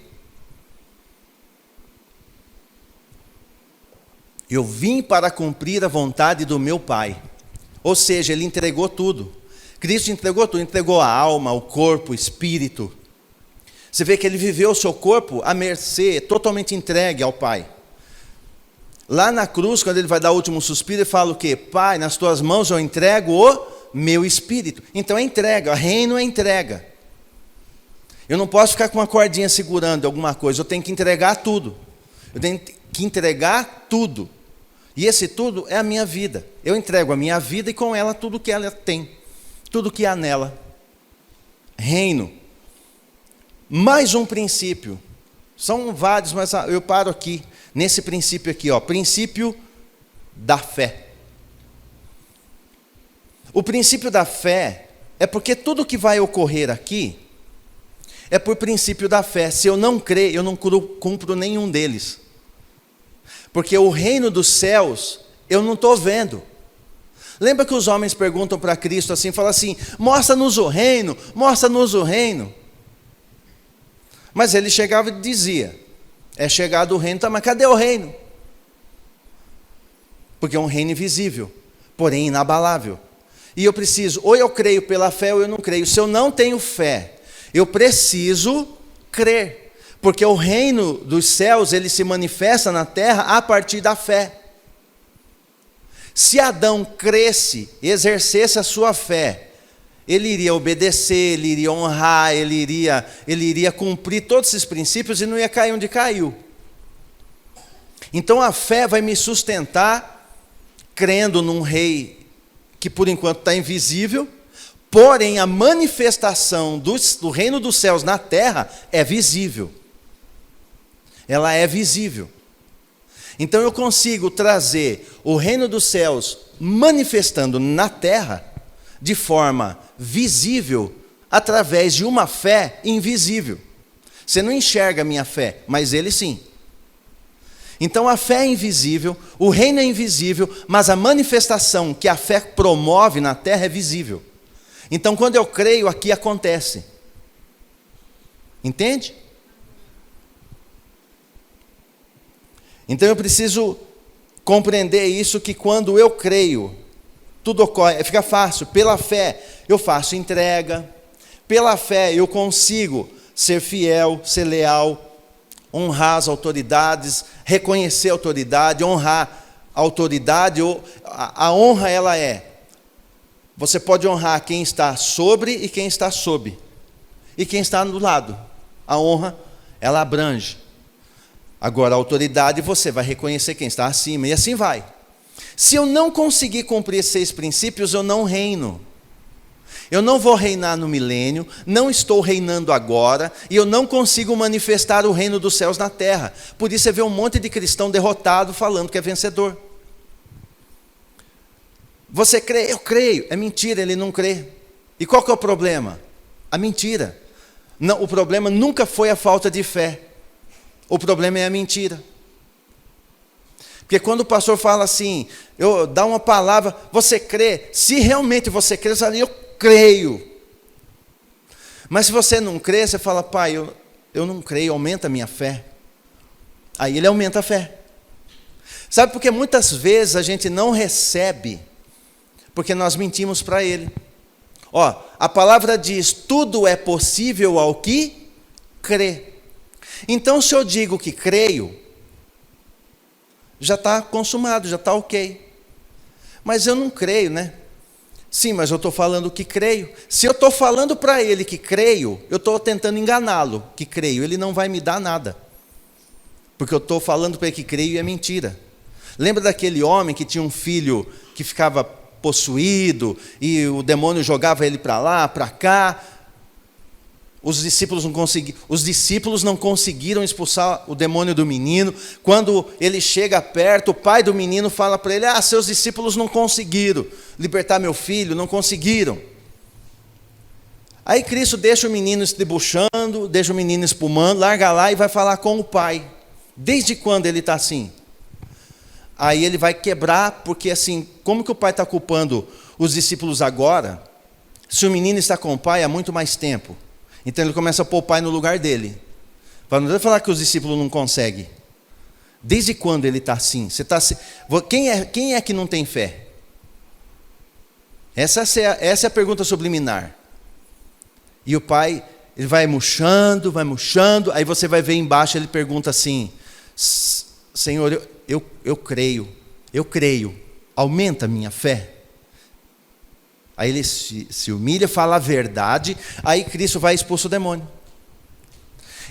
Eu vim para cumprir a vontade do meu Pai. Ou seja, ele entregou tudo. Cristo entregou tudo, entregou a alma, o corpo, o espírito. Você vê que ele viveu o seu corpo à mercê, totalmente entregue ao Pai. Lá na cruz, quando ele vai dar o último suspiro, ele fala o quê? Pai, nas tuas mãos eu entrego o meu espírito. Então é entrega, o reino é entrega. Eu não posso ficar com uma cordinha segurando alguma coisa, eu tenho que entregar tudo. Eu tenho que entregar tudo. E esse tudo é a minha vida. Eu entrego a minha vida e com ela tudo que ela tem, tudo que há nela. Reino. Mais um princípio. São vários, mas eu paro aqui, nesse princípio aqui, princípio da fé. O princípio da fé é porque tudo que vai ocorrer aqui é por princípio da fé. Se eu não crer, eu não cumpro nenhum deles. Porque o reino dos céus, eu não estou vendo. Lembra que os homens perguntam para Cristo assim, falam assim, mostra-nos o reino, mostra-nos o reino. Mas ele chegava e dizia, é chegado o reino, tá, mas cadê o reino? Porque é um reino invisível, porém inabalável. E eu preciso, ou eu creio pela fé ou eu não creio. Se eu não tenho fé, eu preciso crer. Porque o reino dos céus, ele se manifesta na terra a partir da fé. Se Adão cresce, exercesse a sua fé, ele iria obedecer, ele iria honrar, ele iria cumprir todos esses princípios e não ia cair onde caiu. Então a fé vai me sustentar, crendo num rei que por enquanto está invisível, porém a manifestação do reino dos céus na terra é visível. Ela é visível. Então eu consigo trazer o reino dos céus manifestando na terra de forma visível através de uma fé invisível. Você não enxerga a minha fé, mas ele sim. Então a fé é invisível, o reino é invisível, mas a manifestação que a fé promove na terra é visível. Então quando eu creio, aqui acontece. Entende? Então eu preciso compreender isso, que quando eu creio, tudo ocorre, fica fácil. Pela fé eu faço entrega, pela fé eu consigo ser fiel, ser leal, honrar as autoridades, reconhecer a autoridade, honrar a autoridade. A honra, ela você pode honrar quem está sobre e quem está sob, e quem está do lado. A honra, ela abrange. Agora a autoridade, você vai reconhecer quem está acima, e assim vai. Se eu não conseguir cumprir esses 6 princípios, eu não reino. Eu não vou reinar no milênio, não estou reinando agora, e eu não consigo manifestar o reino dos céus na terra. Por isso você vê um monte de cristão derrotado falando que é vencedor. Você crê? Eu creio. É mentira, ele não crê. E qual que é o problema? A mentira. Não, o problema nunca foi a falta de fé. O problema é a mentira. Porque quando o pastor fala assim, dá uma palavra, você crê? Se realmente você crê, você fala, eu creio. Mas se você não crê, você fala, pai, eu não creio, aumenta a minha fé. Aí ele aumenta a fé. Sabe por que muitas vezes a gente não recebe? Porque nós mentimos para ele. A palavra diz, tudo é possível ao que crê. Então se eu digo que creio, já está consumado, já está ok. Mas eu não creio, né? Sim, mas eu estou falando que creio. Se eu estou falando para ele que creio, eu estou tentando enganá-lo, que creio. Ele não vai me dar nada. Porque eu estou falando para ele que creio e é mentira. Lembra daquele homem que tinha um filho que ficava possuído, e o demônio jogava ele para lá, para cá. Os discípulos não conseguiram expulsar o demônio do menino. Quando ele chega perto, o pai do menino fala para ele, seus discípulos não conseguiram libertar meu filho, não conseguiram. Aí Cristo deixa o menino se debuxando, deixa o menino espumando, larga lá e vai falar com o pai. Desde quando ele está assim? Aí ele vai quebrar, porque assim, como que o pai está culpando os discípulos agora, se o menino está com o pai há muito mais tempo? Então ele começa a pôr o pai no lugar dele. Não deve falar que os discípulos não conseguem. Desde quando ele está assim? Quem é que não tem fé? Essa é a pergunta subliminar. E o pai, ele vai murchando, aí você vai ver embaixo, ele pergunta assim, Senhor, eu creio, aumenta a minha fé. Aí ele se humilha, fala a verdade, aí Cristo vai expulsar o demônio.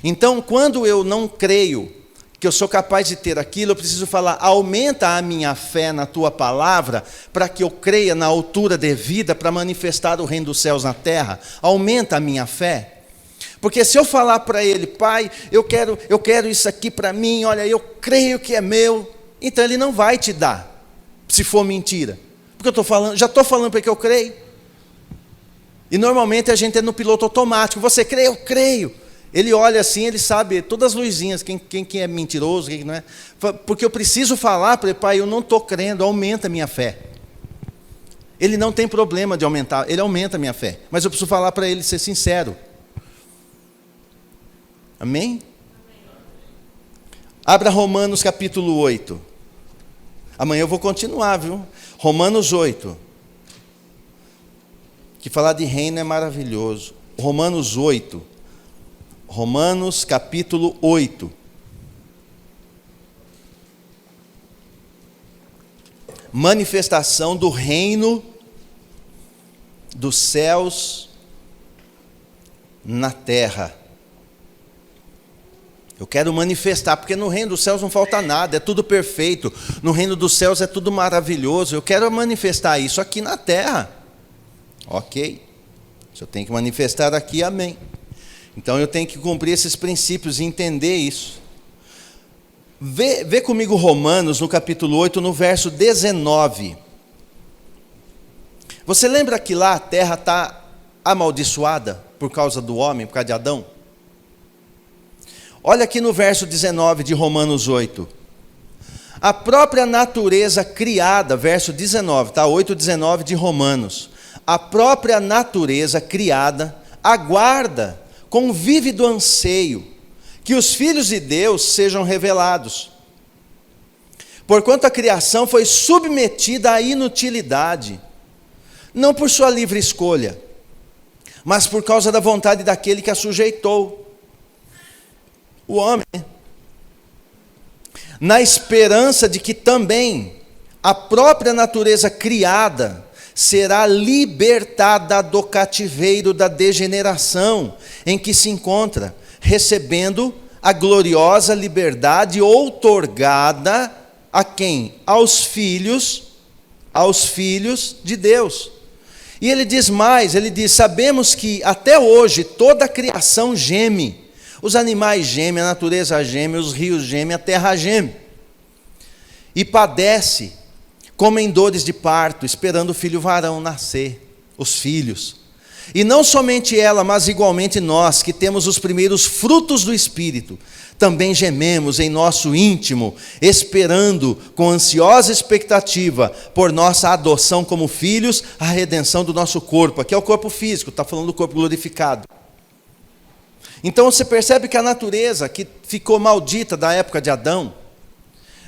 Então, quando eu não creio que eu sou capaz de ter aquilo, eu preciso falar: aumenta a minha fé na tua palavra, para que eu creia na altura devida para manifestar o reino dos céus na terra. Aumenta a minha fé. Porque se eu falar para ele: pai, eu quero isso aqui para mim, olha, eu creio que é meu, então ele não vai te dar, se for mentira. Porque já estou falando para que eu creio. E normalmente a gente é no piloto automático: você crê? Eu creio. Ele olha assim, ele sabe todas as luzinhas, quem é mentiroso, quem não é. Porque eu preciso falar para ele: pai, eu não estou crendo, aumenta a minha fé. Ele não tem problema de aumentar, ele aumenta a minha fé. Mas eu preciso falar para ele, ser sincero. Amém? Abra Romanos capítulo 8. Amanhã eu vou continuar, viu? Romanos 8. Que falar de reino é maravilhoso. Romanos 8. Romanos capítulo 8. Manifestação do reino dos céus na terra. Eu quero manifestar, porque no reino dos céus não falta nada, é tudo perfeito. No reino dos céus é tudo maravilhoso. Eu quero manifestar isso aqui na terra. Ok. Se eu tenho que manifestar aqui, amém. Então eu tenho que cumprir esses princípios e entender isso. Vê comigo Romanos, no capítulo 8, no verso 19. Você lembra que lá a terra está amaldiçoada por causa do homem, por causa de Adão? Olha aqui no verso 19 de Romanos 8. A própria natureza criada, verso 19, tá? 8:19 de Romanos. A própria natureza criada aguarda com vívido anseio que os filhos de Deus sejam revelados. Porquanto a criação foi submetida à inutilidade, não por sua livre escolha, mas por causa da vontade daquele que a sujeitou, o homem, na esperança de que também a própria natureza criada será libertada do cativeiro da degeneração em que se encontra, recebendo a gloriosa liberdade outorgada a quem? Aos filhos de Deus. E ele diz mais, ele diz: sabemos que até hoje toda a criação geme. Os animais gemem, a natureza geme, os rios gemem, a terra geme. E padece, como em dores de parto, esperando o filho varão nascer, os filhos. E não somente ela, mas igualmente nós, que temos os primeiros frutos do Espírito, também gememos em nosso íntimo, esperando com ansiosa expectativa por nossa adoção como filhos, a redenção do nosso corpo. Aqui é o corpo físico, está falando do corpo glorificado. Então você percebe que a natureza que ficou maldita da época de Adão,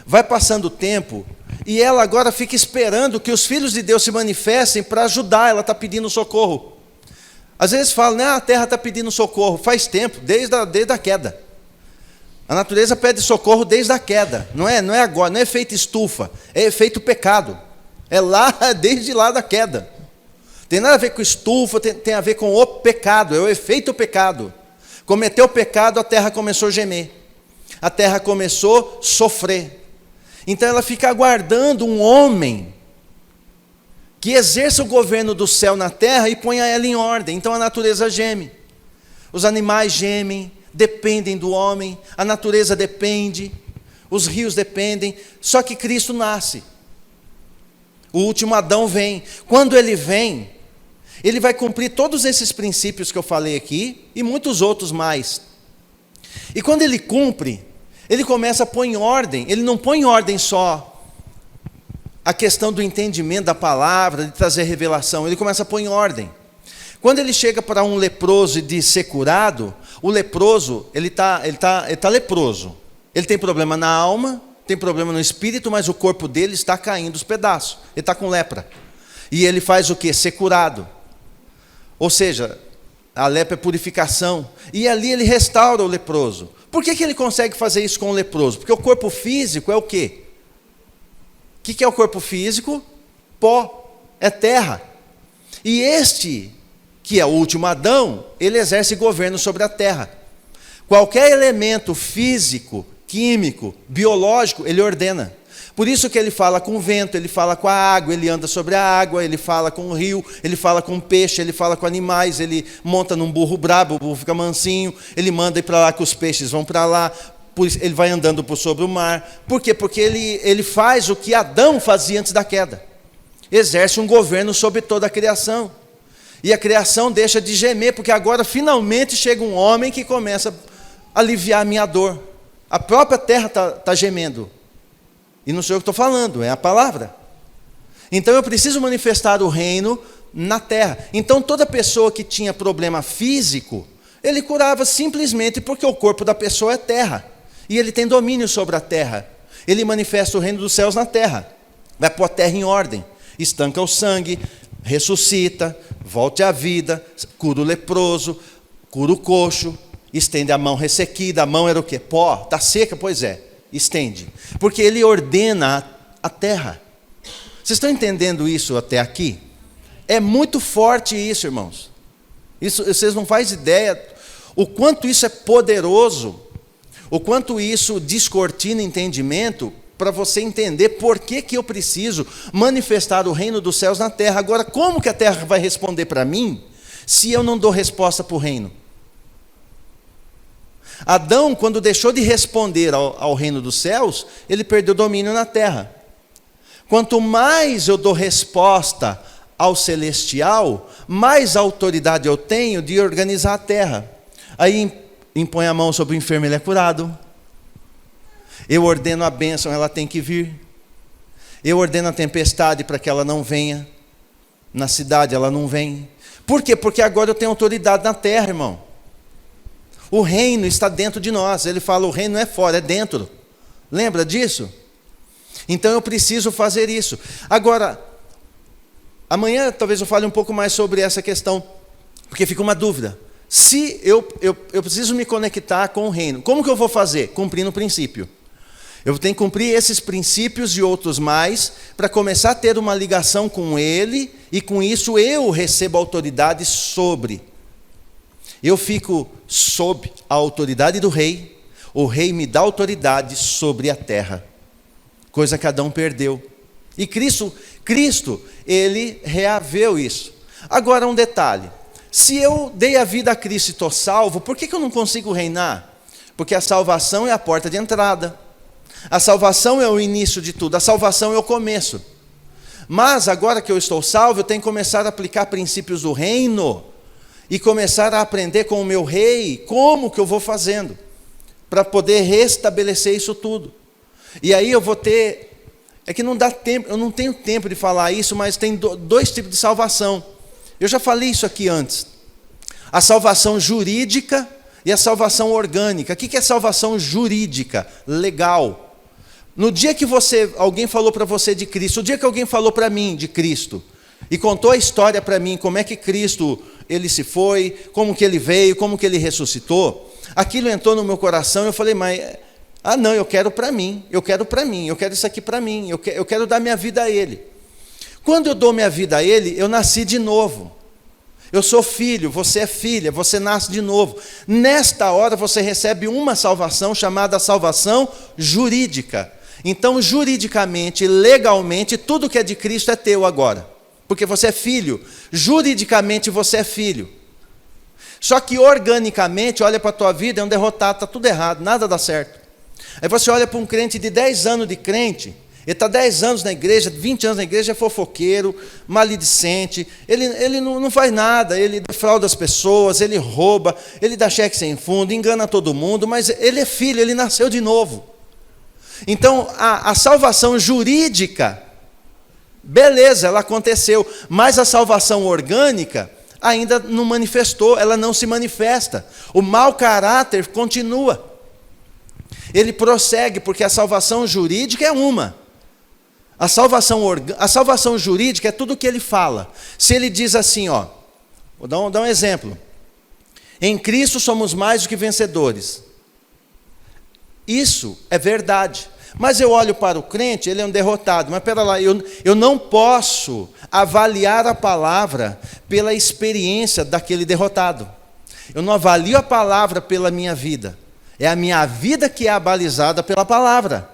vai passando o tempo, e ela agora fica esperando que os filhos de Deus se manifestem para ajudar. Ela está pedindo socorro. Às vezes falam, né, a terra está pedindo socorro. Faz tempo, desde a queda. A natureza pede socorro desde a queda. Não é agora, não é efeito estufa, é efeito pecado. É lá, desde lá da queda. Tem nada a ver com estufa, tem a ver com o pecado, é o efeito pecado. Cometeu o pecado, a terra começou a gemer. A terra começou a sofrer. Então ela fica aguardando um homem que exerça o governo do céu na terra e ponha ela em ordem. Então a natureza geme. Os animais gemem, dependem do homem, a natureza depende, os rios dependem, só que Cristo nasce. O último Adão vem. Quando ele vem, ele vai cumprir todos esses princípios que eu falei aqui e muitos outros mais. E quando ele cumpre, ele começa a pôr em ordem. Ele não põe em ordem só a questão do entendimento da palavra, de trazer revelação. Ele começa a pôr em ordem. Quando ele chega para um leproso e diz ser curado, o leproso, ele tá leproso. Ele tem problema na alma, tem problema no espírito, mas o corpo dele está caindo os pedaços. Ele está com lepra. E ele faz o quê? Ser curado. Ou seja, a lepra é purificação. E ali ele restaura o leproso. Por que ele consegue fazer isso com o leproso? Porque o corpo físico é o quê? O que é o corpo físico? Pó, é terra. E este, que é o último Adão, ele exerce governo sobre a terra. Qualquer elemento físico, químico, biológico, ele ordena. Por isso que ele fala com o vento, ele fala com a água, ele anda sobre a água, ele fala com o rio, ele fala com o peixe, ele fala com animais, ele monta num burro brabo, o burro fica mansinho, ele manda ir para lá que os peixes vão para lá, ele vai andando por sobre o mar. Por quê? Porque ele faz o que Adão fazia antes da queda. Exerce um governo sobre toda a criação. E a criação deixa de gemer, porque agora finalmente chega um homem que começa a aliviar a minha dor. A própria terra está gemendo. E não sou eu que estou falando, é a palavra. Então eu preciso manifestar o reino na terra. Então toda pessoa que tinha problema físico, ele curava simplesmente porque o corpo da pessoa é terra. E ele tem domínio sobre a terra. Ele manifesta o reino dos céus na terra. Vai pôr a terra em ordem. Estanca o sangue, ressuscita, volte à vida, cura o leproso, cura o coxo, estende a mão ressequida. A mão era o quê? Pó, está seca? Pois é. Estende, porque ele ordena a terra. Vocês estão entendendo isso até aqui? É muito forte isso, irmãos. Isso, vocês não fazem ideia o quanto isso é poderoso, o quanto isso descortina entendimento para você entender por que eu preciso manifestar o reino dos céus na terra. Agora, como que a terra vai responder para mim se eu não dou resposta para o reino? Adão, quando deixou de responder ao reino dos céus, ele perdeu domínio na terra. Quanto mais eu dou resposta ao celestial, mais autoridade eu tenho de organizar a terra. Aí impõe a mão sobre o enfermo, ele é curado. Eu ordeno a bênção, ela tem que vir. Eu ordeno a tempestade para que ela não venha. Na cidade ela não vem. Por quê? Porque agora eu tenho autoridade na terra, irmão. O reino está dentro de nós. Ele fala, o reino não é fora, é dentro. Lembra disso? Então eu preciso fazer isso. Agora, amanhã talvez eu fale um pouco mais sobre essa questão, porque fica uma dúvida. Se eu preciso me conectar com o reino, como que eu vou fazer? Cumprindo o princípio. Eu tenho que cumprir esses princípios e outros mais, para começar a ter uma ligação com ele, e com isso eu recebo autoridade sobre. Eu fico sob a autoridade do rei, o rei me dá autoridade sobre a terra, coisa que Adão perdeu. E Cristo, ele reaveu isso. Agora um detalhe, se eu dei a vida a Cristo e estou salvo, por que eu não consigo reinar? Porque a salvação é a porta de entrada, a salvação é o início de tudo, a salvação é o começo. Mas agora que eu estou salvo, eu tenho que começar a aplicar princípios do reino, e começar a aprender com o meu rei, como que eu vou fazendo, para poder restabelecer isso tudo. E aí eu vou ter, é que não dá tempo, eu não tenho tempo de falar isso, mas tem dois tipos de salvação. Eu já falei isso aqui antes. A salvação jurídica e a salvação orgânica. O que é salvação jurídica? Legal. No dia que alguém falou para você de Cristo, o dia que alguém falou para mim de Cristo, e contou a história para mim, como é que Cristo, ele se foi, como que ele veio, como que ele ressuscitou, aquilo entrou no meu coração, eu falei, mas, não, eu quero para mim, eu quero isso aqui para mim, eu quero dar minha vida a ele. Quando eu dou minha vida a ele, eu nasci de novo. Eu sou filho, você é filha, você nasce de novo. Nesta hora você recebe uma salvação chamada salvação jurídica. Então, juridicamente, legalmente, tudo que é de Cristo é teu agora. Porque você é filho, juridicamente você é filho. Só que organicamente, olha para a tua vida, é um derrotado, está tudo errado, nada dá certo. Aí você olha para um crente de 10 anos de crente, ele está 10 anos na igreja, 20 anos na igreja, é fofoqueiro, maledicente, ele não faz nada, ele defrauda as pessoas, ele rouba, ele dá cheque sem fundo, engana todo mundo, mas ele é filho, ele nasceu de novo. Então, a salvação jurídica, beleza, ela aconteceu, mas a salvação orgânica ainda não manifestou, ela não se manifesta. O mau caráter continua. Ele prossegue, porque a salvação jurídica é uma. A salvação jurídica é tudo o que ele fala. Se ele diz assim, vou dar um exemplo. Em Cristo somos mais do que vencedores. Isso é verdade. Mas eu olho para o crente, ele é um derrotado. Mas espera lá, eu não posso avaliar a palavra pela experiência daquele derrotado. Eu não avalio a palavra pela minha vida. É a minha vida que é abalizada pela palavra.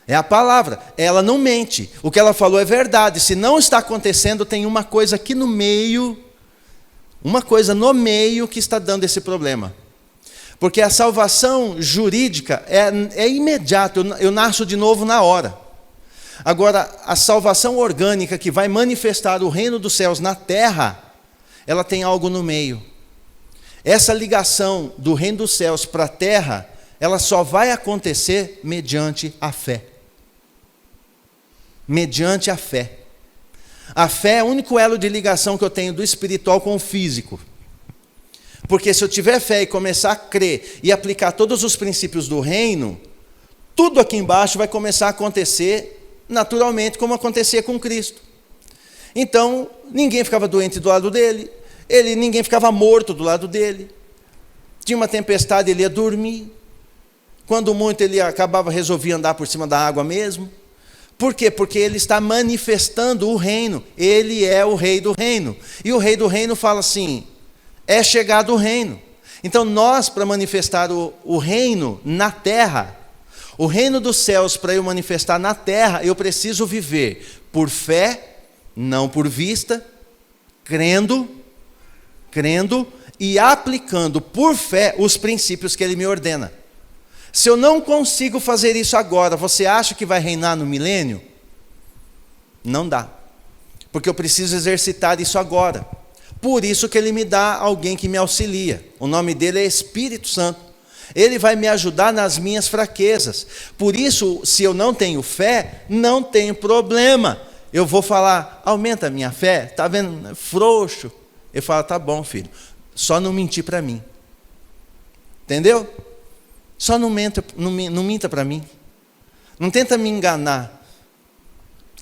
É a palavra, ela não mente. O que ela falou é verdade. Se não está acontecendo, tem uma coisa aqui no meio, uma coisa no meio que está dando esse problema. Porque a salvação jurídica é imediata, eu nasço de novo na hora. Agora, a salvação orgânica que vai manifestar o reino dos céus na terra, ela tem algo no meio. Essa ligação do reino dos céus para a terra, ela só vai acontecer mediante a fé. Mediante a fé. A fé é o único elo de ligação que eu tenho do espiritual com o físico. Porque se eu tiver fé e começar a crer e aplicar todos os princípios do reino, tudo aqui embaixo vai começar a acontecer naturalmente, como acontecia com Cristo. Então, ninguém ficava doente do lado dele, ninguém ficava morto do lado dele. Tinha uma tempestade, ele ia dormir. Quando muito, ele resolvia andar por cima da água mesmo. Por quê? Porque ele está manifestando o reino. Ele é o rei do reino. E o rei do reino fala assim, é chegado o reino. Então nós, para manifestar o reino na terra, o reino dos céus, para eu manifestar na terra, eu preciso viver por fé, não por vista, crendo e aplicando por fé os princípios que ele me ordena. Se eu não consigo fazer isso agora, você acha que vai reinar no milênio? Não dá. Porque eu preciso exercitar isso agora. Por isso que ele me dá alguém que me auxilia. O nome dele é Espírito Santo. Ele vai me ajudar nas minhas fraquezas. Por isso, se eu não tenho fé, não tem problema. Eu vou falar, aumenta a minha fé, está vendo? Frouxo. Eu falo, tá bom, filho. Só não mentir para mim. Entendeu? Só não minta para mim. Não tenta me enganar,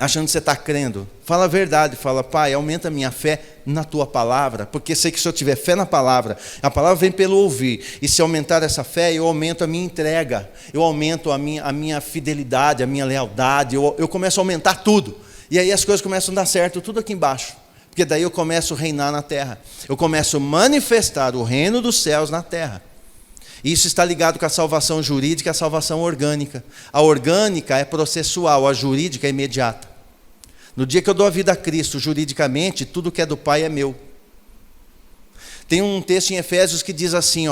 achando que você está crendo. Fala a verdade, fala, pai, aumenta a minha fé na tua palavra, porque sei que se eu tiver fé na palavra, a palavra vem pelo ouvir, e se aumentar essa fé, eu aumento a minha entrega, eu aumento a minha fidelidade, a minha lealdade, eu começo a aumentar tudo, e aí as coisas começam a dar certo, tudo aqui embaixo, porque daí eu começo a reinar na terra, eu começo a manifestar o reino dos céus na terra. Isso está ligado com a salvação jurídica e a salvação orgânica. A orgânica é processual, a jurídica é imediata. No dia que eu dou a vida a Cristo, juridicamente, tudo que é do Pai é meu. Tem um texto em Efésios que diz assim,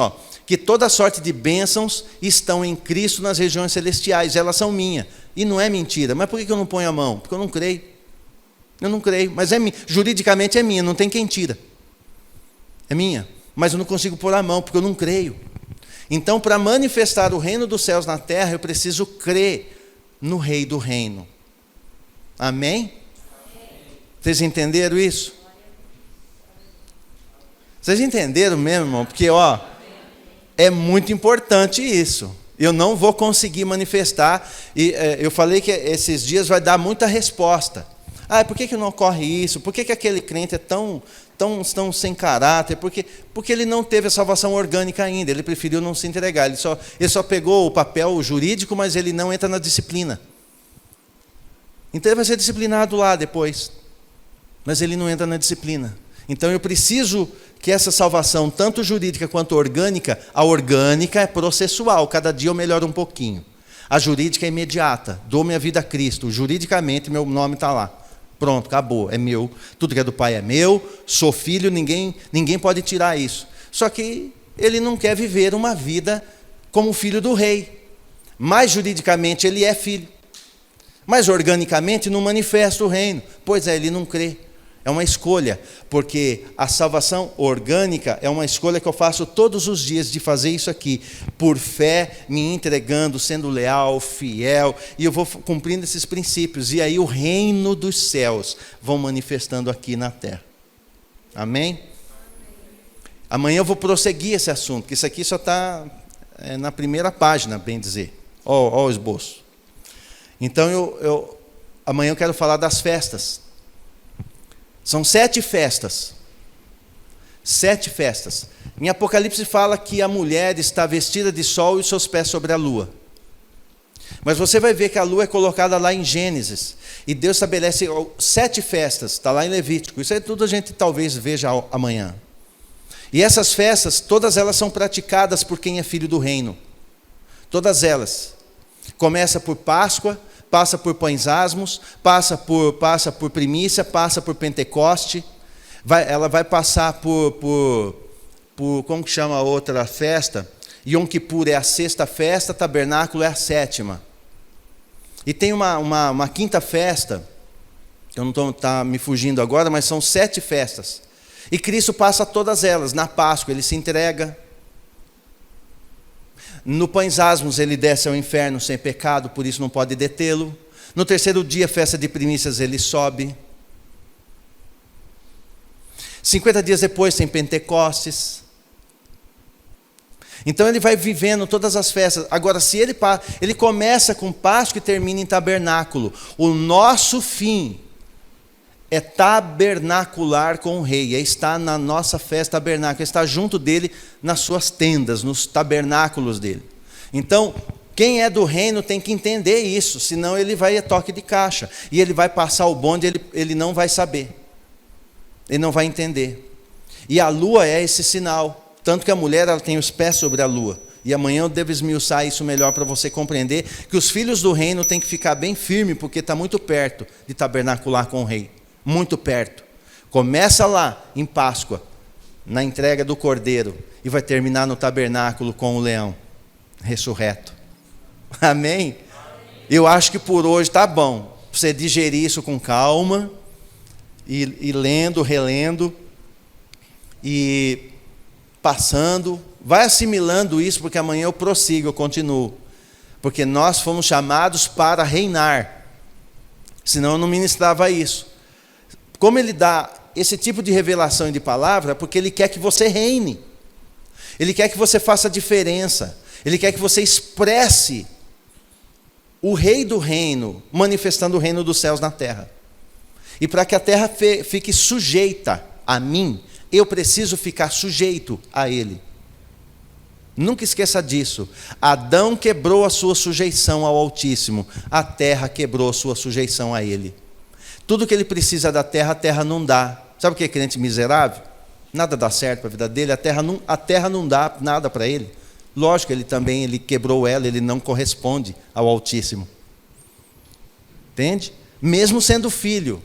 que toda sorte de bênçãos estão em Cristo nas regiões celestiais, elas são minhas. E não é mentira. Mas por que eu não ponho a mão? Porque eu não creio. Eu não creio, mas juridicamente é minha, não tem quem tira. É minha, mas eu não consigo pôr a mão, porque eu não creio. Então, para manifestar o reino dos céus na terra, eu preciso crer no rei do reino. Amém? Vocês entenderam isso? Vocês entenderam mesmo, irmão? Porque, é muito importante isso. Eu não vou conseguir manifestar. E eu falei que esses dias vai dar muita resposta. Por que não ocorre isso? Por que aquele crente é tão sem caráter? Porque ele não teve a salvação orgânica ainda, ele preferiu não se entregar, ele só pegou o papel jurídico, mas ele não entra na disciplina. Então ele vai ser disciplinado lá depois, mas ele não entra na disciplina. Então eu preciso que essa salvação, tanto jurídica quanto orgânica, a orgânica é processual, cada dia eu melhoro um pouquinho. A jurídica é imediata, dou minha vida a Cristo, juridicamente meu nome está lá. Pronto, acabou, é meu. Tudo que é do Pai é meu, sou filho, ninguém pode tirar isso. Só que ele não quer viver uma vida como filho do rei. Mas juridicamente ele é filho. Mas organicamente não manifesta o reino. Pois é, ele não crê. É uma escolha, porque a salvação orgânica é uma escolha que eu faço todos os dias de fazer isso aqui, por fé, me entregando, sendo leal, fiel, e eu vou cumprindo esses princípios, e aí o reino dos céus vão manifestando aqui na terra. Amém? Amanhã eu vou prosseguir esse assunto, porque isso aqui só está na primeira página, bem dizer. Ó o esboço. Então amanhã eu quero falar das festas. São 7 festas. 7 festas. Em Apocalipse fala que a mulher está vestida de sol e os seus pés sobre a lua. Mas você vai ver que a lua é colocada lá em Gênesis. E Deus estabelece 7 festas, está lá em Levítico. Isso aí tudo a gente talvez veja amanhã. E essas festas, todas elas são praticadas por quem é filho do reino. Todas elas. Começa por Páscoa, passa por Pães Asmos, passa por Primícia, passa por Pentecoste. Ela vai passar por como que chama a outra festa? Yom Kippur é a sexta festa, Tabernáculo é a sétima. E tem uma quinta festa, eu não está me fugindo agora, mas são 7 festas. E Cristo passa todas elas. Na Páscoa ele se entrega. No Pães Asmos ele desce ao inferno sem pecado, por isso não pode detê-lo. No terceiro dia, festa de primícias, ele sobe. 50 dias depois tem Pentecostes. Então ele vai vivendo todas as festas. Agora, se ele começa com Páscoa e termina em Tabernáculo, o nosso fim é tabernacular com o rei, é estar na nossa festa tabernáculo, é estar junto dele nas suas tendas, nos tabernáculos dele. Então, quem é do reino tem que entender isso, senão ele vai a toque de caixa, e ele vai passar o bonde, ele não vai saber, ele não vai entender. E a lua é esse sinal, tanto que a mulher ela tem os pés sobre a lua, e amanhã eu devo esmiuçar isso melhor para você compreender, que os filhos do reino têm que ficar bem firme, porque está muito perto de tabernacular com o rei. Muito perto. Começa lá em Páscoa, na entrega do cordeiro, e vai terminar no tabernáculo com o leão ressurreto. Amém? Eu acho que por hoje está bom. Você digerir isso com calma, e lendo, relendo, e passando. Vai assimilando isso, porque amanhã eu prossigo, eu continuo. Porque nós fomos chamados para reinar. Senão eu não ministrava isso. Como ele dá esse tipo de revelação e de palavra, porque ele quer que você reine. Ele quer que você faça diferença. Ele quer que você expresse o rei do reino, manifestando o reino dos céus na terra. E para que a terra fique sujeita a mim, eu preciso ficar sujeito a ele. Nunca esqueça disso. Adão quebrou a sua sujeição ao Altíssimo. A terra quebrou a sua sujeição a ele. Tudo que ele precisa da terra, a terra não dá. Sabe o que é crente miserável? Nada dá certo para a vida dele, a terra não dá nada para ele. Lógico, ele quebrou ela, ele não corresponde ao Altíssimo. Entende? Mesmo sendo filho,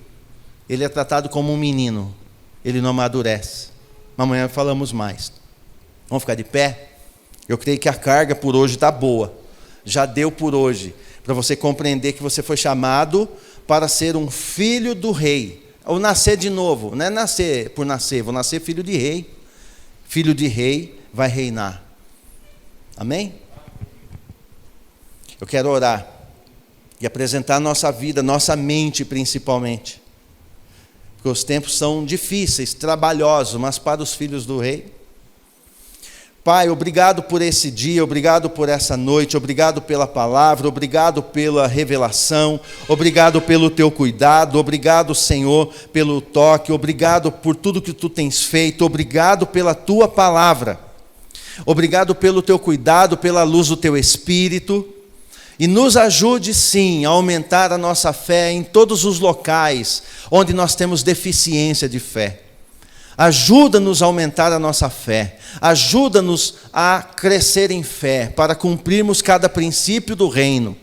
ele é tratado como um menino, ele não amadurece. Amanhã falamos mais. Vamos ficar de pé? Eu creio que a carga por hoje está boa. Já deu por hoje, para você compreender que você foi chamado para ser um filho do rei, ou nascer de novo, não é nascer por nascer, vou nascer filho de rei. Filho de rei vai reinar. Amém? Eu quero orar e apresentar a nossa vida, nossa mente principalmente, porque os tempos são difíceis, trabalhosos, mas para os filhos do rei. Pai, obrigado por esse dia, obrigado por essa noite, obrigado pela palavra, obrigado pela revelação, obrigado pelo teu cuidado, obrigado, Senhor, pelo toque, obrigado por tudo que tu tens feito, obrigado pela tua palavra, obrigado pelo teu cuidado, pela luz do teu Espírito, e nos ajude sim a aumentar a nossa fé em todos os locais onde nós temos deficiência de fé. Ajuda-nos a aumentar a nossa fé, ajuda-nos a crescer em fé, para cumprirmos cada princípio do reino,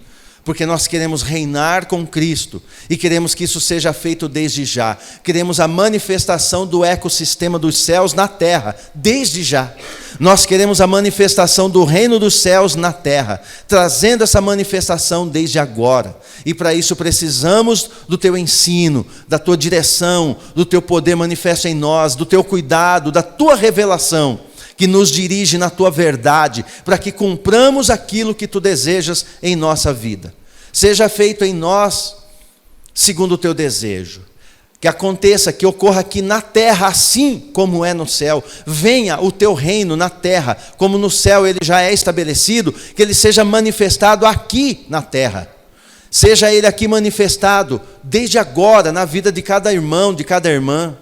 porque nós queremos reinar com Cristo, e queremos que isso seja feito desde já, queremos a manifestação do ecossistema dos céus na terra, desde já, nós queremos a manifestação do reino dos céus na terra, trazendo essa manifestação desde agora, e para isso precisamos do teu ensino, da tua direção, do teu poder manifesto em nós, do teu cuidado, da tua revelação, que nos dirige na tua verdade, para que cumpramos aquilo que tu desejas em nossa vida. Seja feito em nós, segundo o teu desejo. Que aconteça, que ocorra aqui na terra, assim como é no céu. Venha o teu reino na terra, como no céu ele já é estabelecido, que ele seja manifestado aqui na terra. Seja ele aqui manifestado, desde agora, na vida de cada irmão, de cada irmã.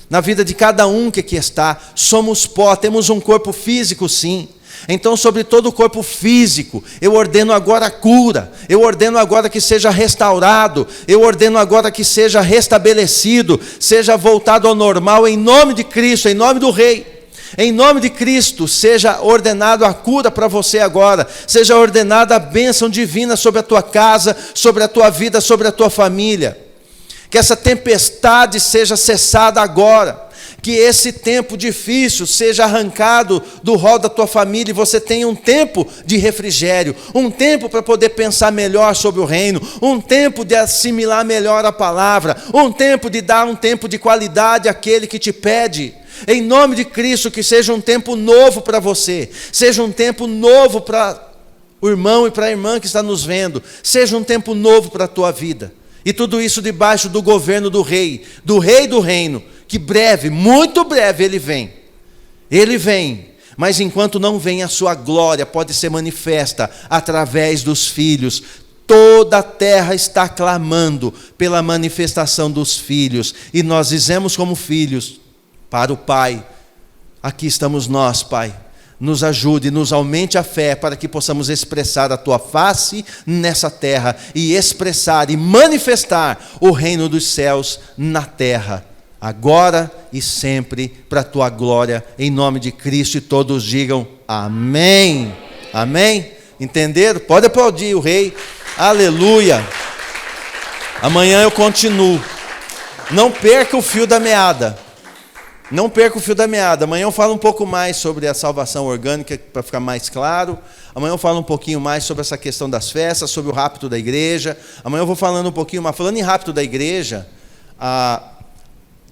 Na vida de cada um que aqui está. Somos pó, temos um corpo físico sim. Então sobre todo o corpo físico, eu ordeno agora a cura. Eu ordeno agora que seja restaurado. Eu ordeno agora que seja restabelecido. Seja voltado ao normal em nome de Cristo, em nome do Rei. Em nome de Cristo, seja ordenado a cura para você agora, seja ordenada a bênção divina sobre a tua casa, sobre a tua vida, sobre a tua família. Que essa tempestade seja cessada agora, que esse tempo difícil seja arrancado do rol da tua família e você tenha um tempo de refrigério, um tempo para poder pensar melhor sobre o reino, um tempo de assimilar melhor a palavra, um tempo de dar um tempo de qualidade àquele que te pede. Em nome de Cristo, que seja um tempo novo para você, seja um tempo novo para o irmão e para a irmã que está nos vendo, seja um tempo novo para a tua vida. E tudo isso debaixo do governo do rei do reino, que breve, muito breve ele vem. Ele vem, mas enquanto não vem a sua glória, pode ser manifesta através dos filhos. Toda a terra está clamando pela manifestação dos filhos, e nós dizemos como filhos para o Pai: aqui estamos nós, Pai, nos ajude, nos aumente a fé para que possamos expressar a Tua face nessa terra e expressar e manifestar o reino dos céus na terra, agora e sempre, para a Tua glória, em nome de Cristo, e todos digam amém. Amém? Entenderam? Pode aplaudir o rei. Aleluia. Amanhã eu continuo. Não perca o fio da meada. Não perca o fio da meada. Amanhã eu falo um pouco mais sobre a salvação orgânica, para ficar mais claro. Amanhã eu falo um pouquinho mais sobre essa questão das festas, sobre o rapto da igreja. Amanhã eu vou falando um pouquinho mais. Falando em rapto da igreja,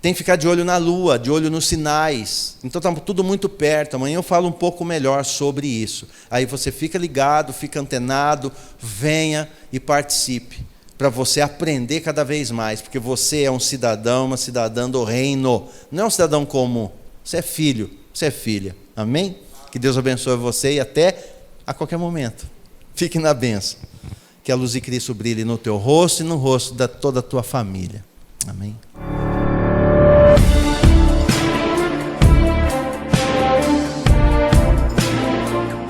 tem que ficar de olho na lua, de olho nos sinais. Então está tudo muito perto. Amanhã eu falo um pouco melhor sobre isso. Aí você fica ligado, fica antenado, venha e participe, para você aprender cada vez mais, porque você é um cidadão, uma cidadã do reino, não é um cidadão comum, você é filho, você é filha, amém? Que Deus abençoe você e até a qualquer momento, fique na bênção, que a luz de Cristo brilhe no teu rosto e no rosto de toda a tua família, amém?